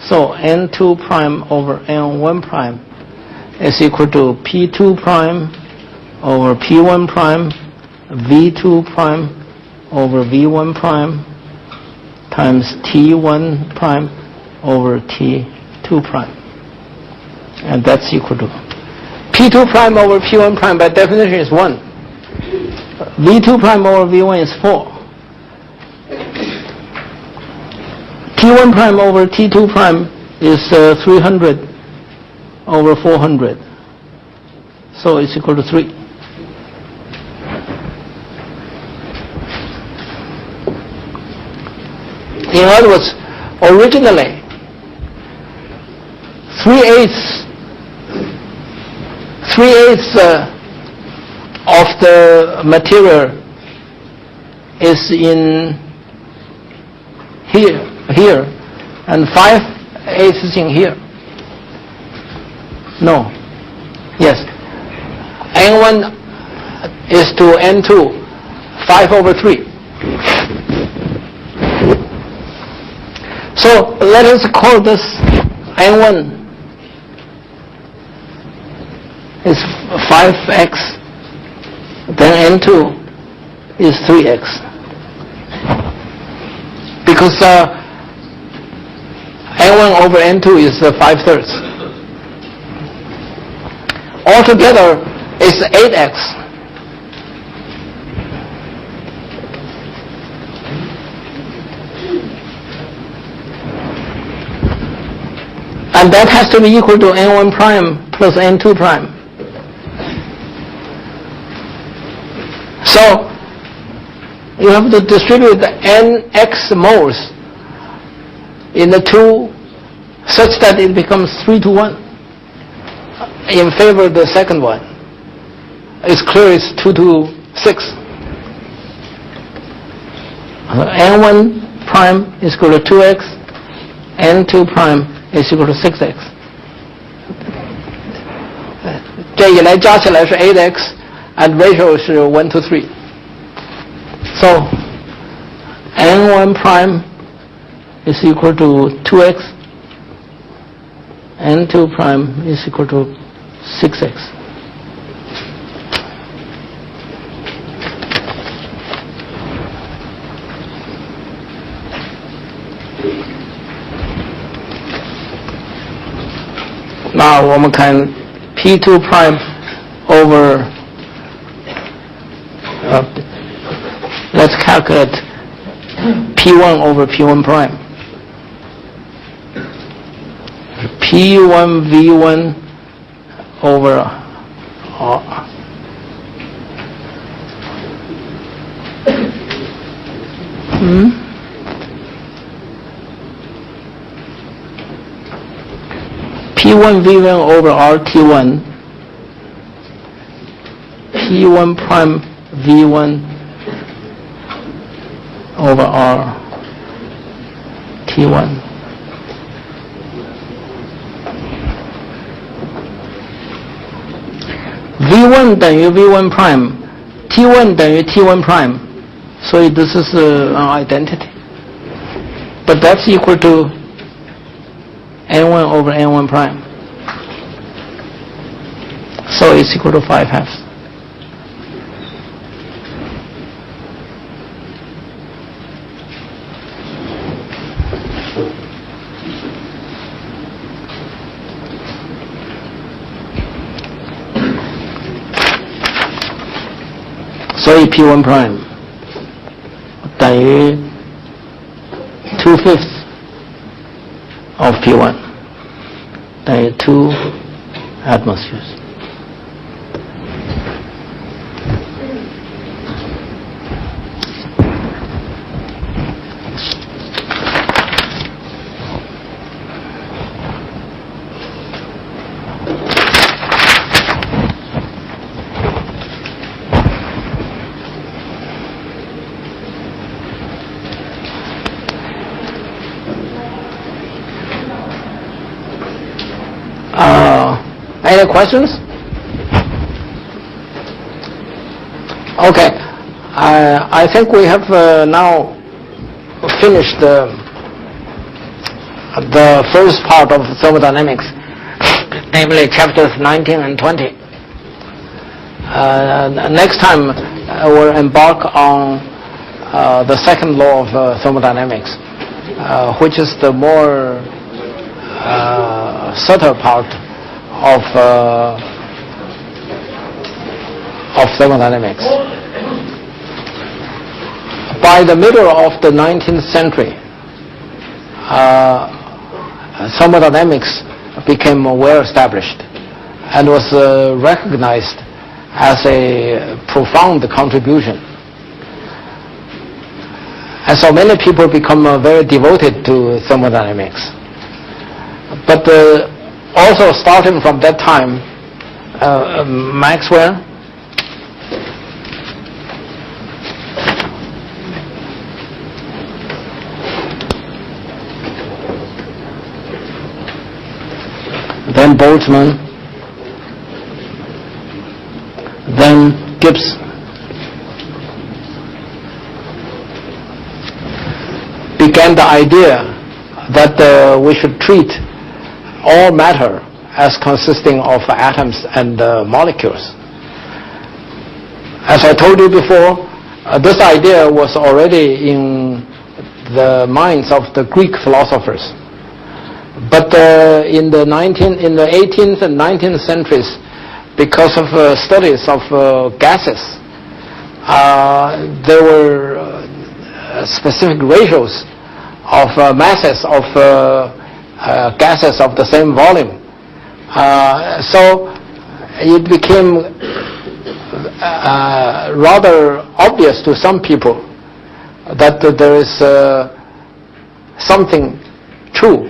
[SPEAKER 1] So N2 prime over N1 prime is equal to P2 prime over P1 prime V2 prime over V1 prime times T1 prime over T2 prime. And that's equal to P2 prime over P1 prime by definition is 1. V2 prime over V1 is 4. T1 prime over T2 prime is 300 over 400. So it's equal to 3. In other words, originally, 3/8 of the material is in here, and 5/8 is in here. No. Yes. N1 is to N2, 5 over 3. So let us call this N1 is 5x, then N2 is 3x. Because N1 over N2 is 5/3. Altogether, it's 8x. And that has to be equal to N1 prime plus N2 prime. So you have to distribute the nx moles in the two such that it becomes 3-to-1 in favor of the second one. It's clear it's 2-to-6. N1 prime is equal to 2x, N2 prime is equal to 6x. 这一来加起来是 8x, and ratio 是 1-to-3. So N1 prime is equal to 2x, N2 prime is equal to 6x. Now 我们看 P2 prime over let's calculate P1 over P1 prime. P1 V1 over R. P1 V1 over RT1, P1 prime V1 over RT1. V1 等于 V1 prime, T1 等于 T1 prime, so this is an identity. But that's equal to N1 over N1 prime. So it's equal to 5/2. So P1 prime 等于 2/5 of P1 等于 2 atmospheres. Any questions? Okay, I think we have now finished the first part of thermodynamics, namely chapters 19 and 20. Next time we'll embark on the second law of thermodynamics, which is the more subtle part of thermodynamics. By the middle of the 19th century, thermodynamics became well established and was recognized as a profound contribution. And so many people become very devoted to thermodynamics. But also starting from that time, Maxwell then Boltzmann, then Gibbs, began the idea that we should treat all matter as consisting of atoms and molecules. As I told you before, this idea was already in the minds of the Greek philosophers. But in the 18th and 19th centuries, because of studies of gases, there were specific ratios of masses of gases of the same volume. So it became rather obvious to some people that there is something true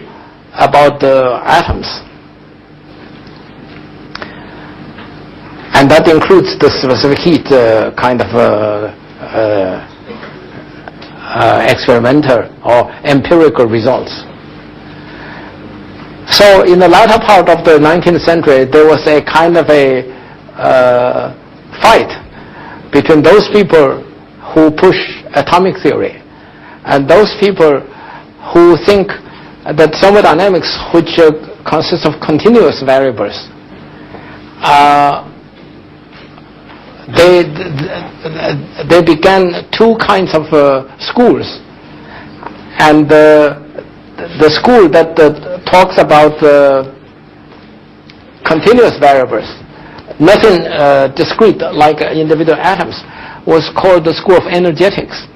[SPEAKER 1] about the atoms. And that includes the specific heat kind of experimental or empirical results. So in the latter part of the 19th century, there was a kind of a fight between those people who push atomic theory and those people who think that thermodynamics, which consists of continuous variables, they began two kinds of schools. And the school that talks about continuous variables, nothing discrete like individual atoms, was called the school of energetics.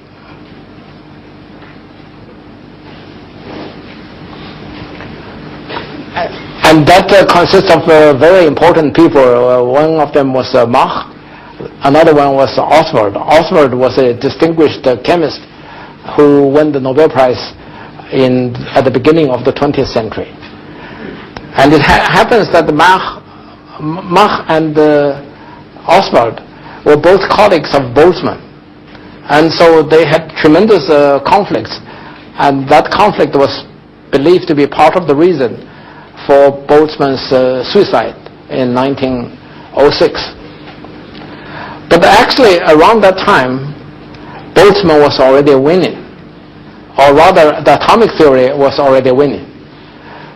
[SPEAKER 1] And that consists of very important people. One of them was Mach. Another one was Oswald. Oswald was a distinguished chemist who won the Nobel Prize at the beginning of the 20th century. And it happens that Mach and Oswald were both colleagues of Boltzmann. And so they had tremendous conflicts. And that conflict was believed to be part of the reason for Boltzmann's suicide in 1906. But actually, around that time, Boltzmann was already winning, or rather, the atomic theory was already winning.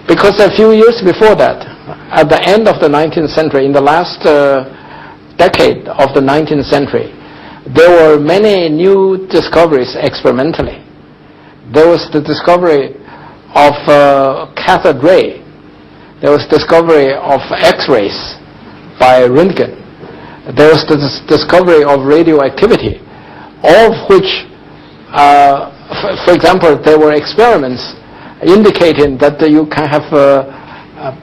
[SPEAKER 1] Because a few years before that, at the end of the 19th century, in the last decade of the 19th century, there were many new discoveries experimentally. There was the discovery of cathode ray. There was discovery of X-rays by Röntgen. There was the discovery of radioactivity, all of which, for example, there were experiments indicating that you can have,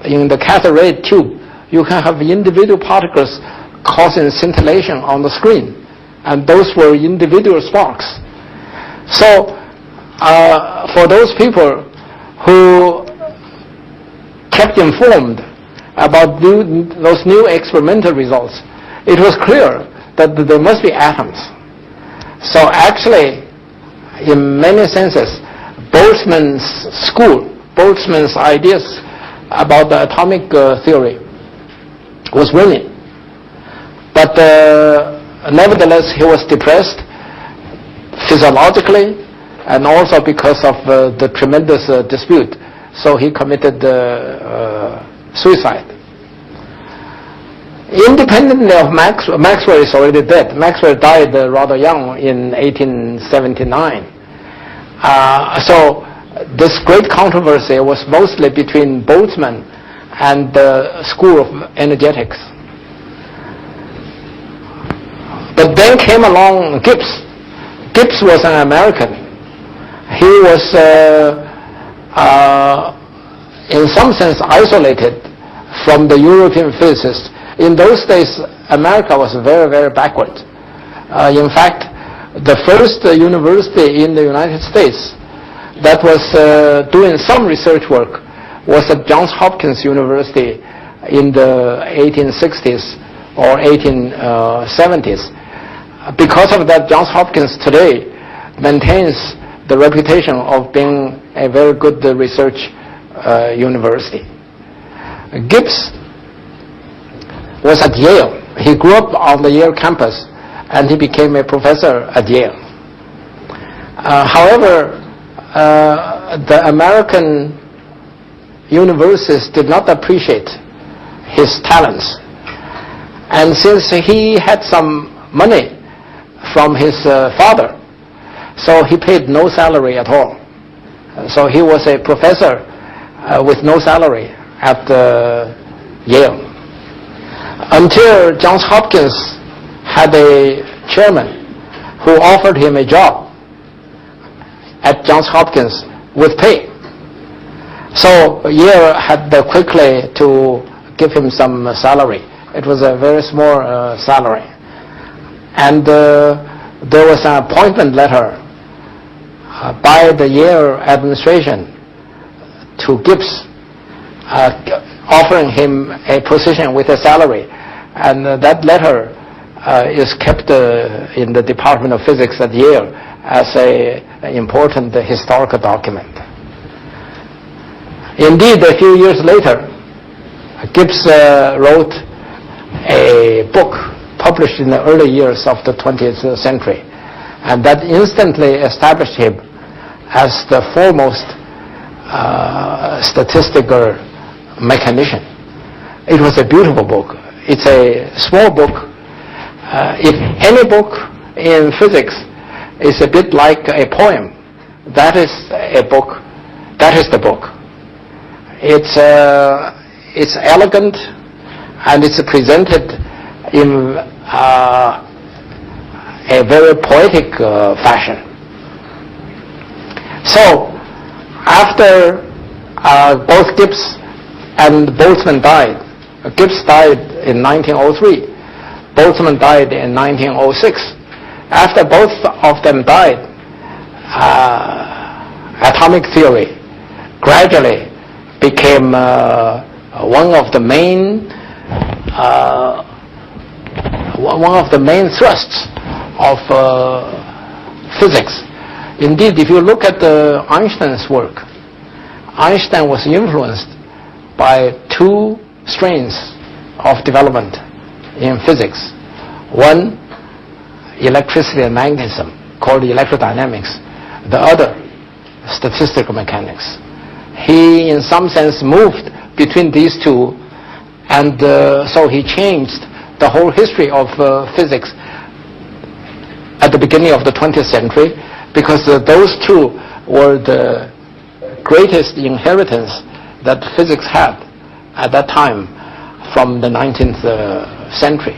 [SPEAKER 1] in the cathode ray tube, you can have individual particles causing scintillation on the screen, and those were individual sparks. So, for those people who kept informed about those new experimental results, it was clear that there must be atoms. So actually, in many senses, Boltzmann's school, Boltzmann's ideas about the atomic theory was winning. But nevertheless, he was depressed physiologically and also because of the tremendous dispute. So he committed suicide. Independently of Maxwell is already dead. Maxwell died rather young in 1879. So this great controversy was mostly between Boltzmann and the school of energetics. But then came along Gibbs. Gibbs was an American. He was in some sense isolated from the European physicists. In those days, America was very, very backward. In fact, the first university in the United States that was doing some research work was at Johns Hopkins University in the 1860s or 1870s. Because of that, Johns Hopkins today maintains the reputation of being a very good research university. Gibbs was at Yale. He grew up on the Yale campus and he became a professor at Yale. However, the American universities did not appreciate his talents. And since he had some money from his father, so he paid no salary at all. So he was a professor with no salary at Yale. Until Johns Hopkins had a chairman who offered him a job at Johns Hopkins with pay. So Yale had quickly to give him some salary. It was a very small salary. And there was an appointment letter by the Yale administration to Gibbs offering him a position with a salary. And that letter is kept in the Department of Physics at Yale as an important historical document. Indeed, a few years later, Gibbs wrote a book published in the early years of the 20th century, and that instantly established him as the foremost statistical mechanician. It was a beautiful book. It's a small book. If any book in physics is a bit like a poem, that is a book. That is the book. It's elegant and it's presented in a very poetic fashion. So after both Gibbs and Boltzmann died, Gibbs died in 1903, Boltzmann died in 1906. After both of them died, atomic theory gradually became one of the main thrusts of physics. Indeed, if you look at Einstein's work, Einstein was influenced by two strains of development in physics. One, electricity and magnetism, called electrodynamics. The other, statistical mechanics. He, in some sense, moved between these two, and so he changed the whole history of physics at the beginning of the 20th century, because those two were the greatest inheritance that physics had at that time from the 19th century.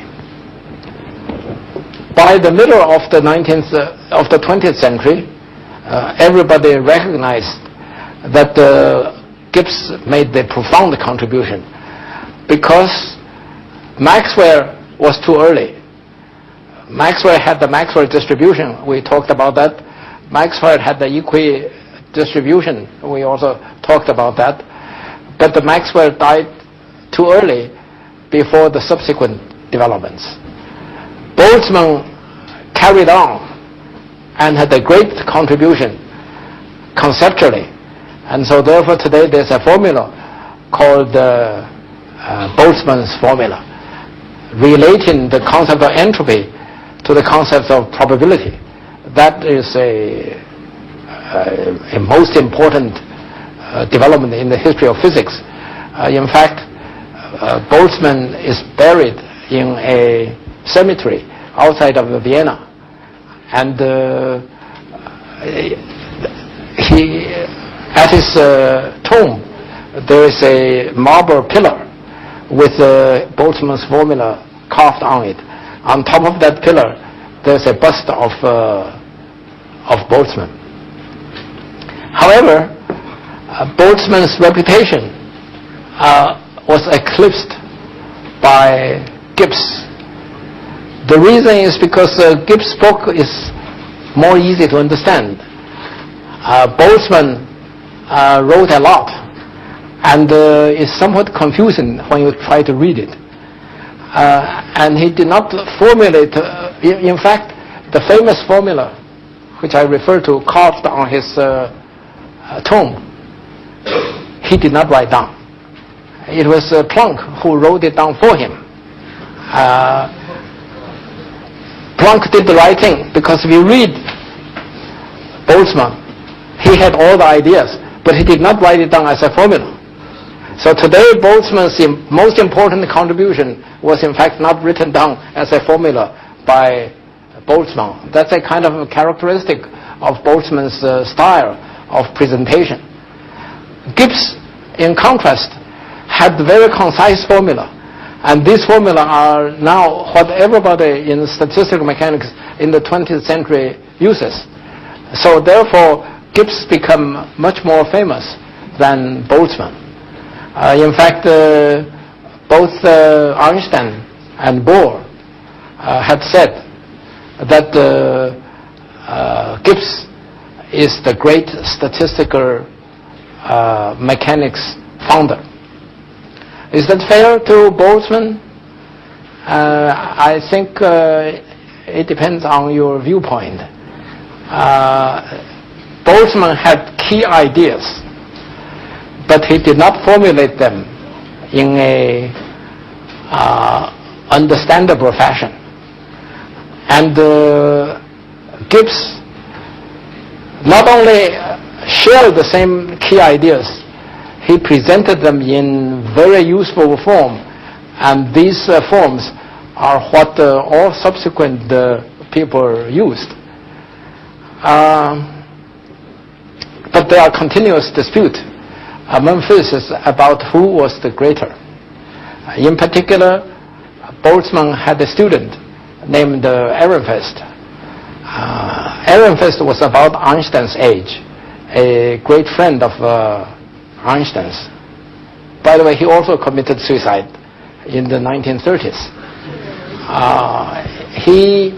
[SPEAKER 1] By the middle of the 20th century, everybody recognized that Gibbs made a profound contribution, because Maxwell was too early. Maxwell had the Maxwell distribution. We talked about that. Maxwell had the equi-distribution. We also talked about that. But the Maxwell died too early before the subsequent developments. Boltzmann carried on and had a great contribution conceptually. And so therefore today there's a formula called Boltzmann's formula, relating the concept of entropy to the concept of probability. That is a most important development in the history of physics. In fact, Boltzmann is buried in a cemetery outside of Vienna, and at his tomb there is a marble pillar with Boltzmann's formula carved on it. On top of that pillar there's a bust of Boltzmann. However, Boltzmann's reputation was eclipsed by Gibbs. The reason is because Gibbs' book is more easy to understand. Boltzmann wrote a lot, and it's somewhat confusing when you try to read it. And he did not formulate, in fact, the famous formula, which I refer to, carved on his tomb, he did not write down. It was Planck who wrote it down for him. Planck did the right thing, because if you read Boltzmann, he had all the ideas, but he did not write it down as a formula. So today, Boltzmann's most important contribution was in fact not written down as a formula by Boltzmann. That's a kind of a characteristic of Boltzmann's style of presentation. Gibbs, in contrast, had very concise formula, and these formula are now what everybody in statistical mechanics in the 20th century uses. So therefore, Gibbs became much more famous than Boltzmann. In fact, both Einstein and Bohr had said that Gibbs is the great statistical mechanics founder. Is that fair to Boltzmann? I think it depends on your viewpoint. Boltzmann had key ideas, but he did not formulate them in a understandable fashion. And Gibbs not only shared the same key ideas, he presented them in very useful form, and these forms are what all subsequent people used. But there are continuous disputes among physicists about who was the greater. In particular, Boltzmann had a student named Ehrenfest. Ehrenfest was about Einstein's age, a great friend of Einstein's. By the way, he also committed suicide in the 1930s. He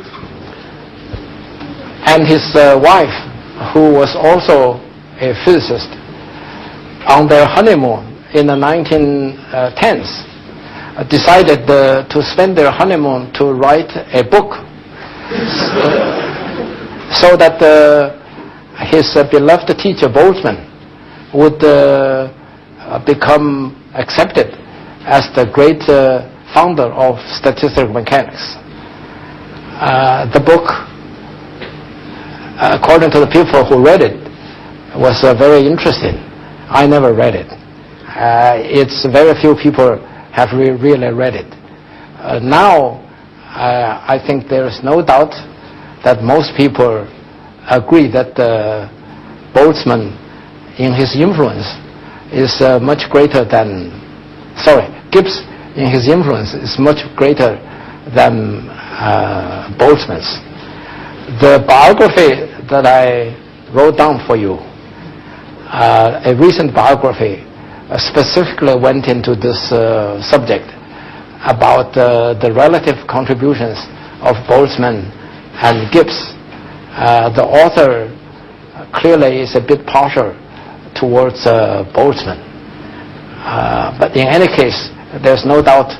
[SPEAKER 1] and his wife, who was also a physicist, on their honeymoon in the 1910s, decided to spend their honeymoon to write a book so that his beloved teacher Boltzmann would become accepted as the great founder of statistical mechanics. The book, according to the people who read it, was very interesting. I never read it. It's very few people have really read it. Now, I think there is no doubt that most people agree that Boltzmann, in his influence, is much greater than, Gibbs in his influence is much greater than Boltzmann's. The biography that I wrote down for you, a recent biography, specifically went into this subject about the relative contributions of Boltzmann and Gibbs. The author clearly is a bit partial towards Boltzmann. But in any case, there's no doubt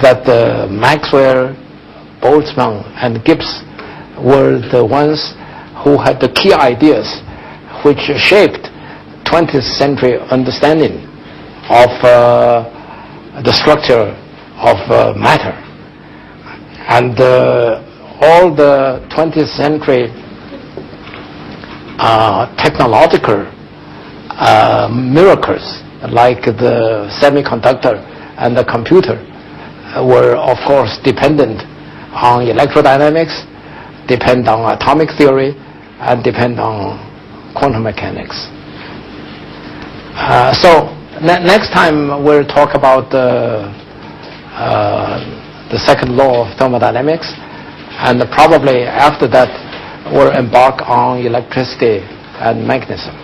[SPEAKER 1] that Maxwell, Boltzmann, and Gibbs were the ones who had the key ideas which shaped 20th century understanding of the structure of matter. And all the 20th century technological miracles, like the semiconductor and the computer, were of course dependent on electrodynamics, depend on atomic theory, and depend on quantum mechanics. So next time we'll talk about the second law of thermodynamics, and probably after that we'll embark on electricity and magnetism.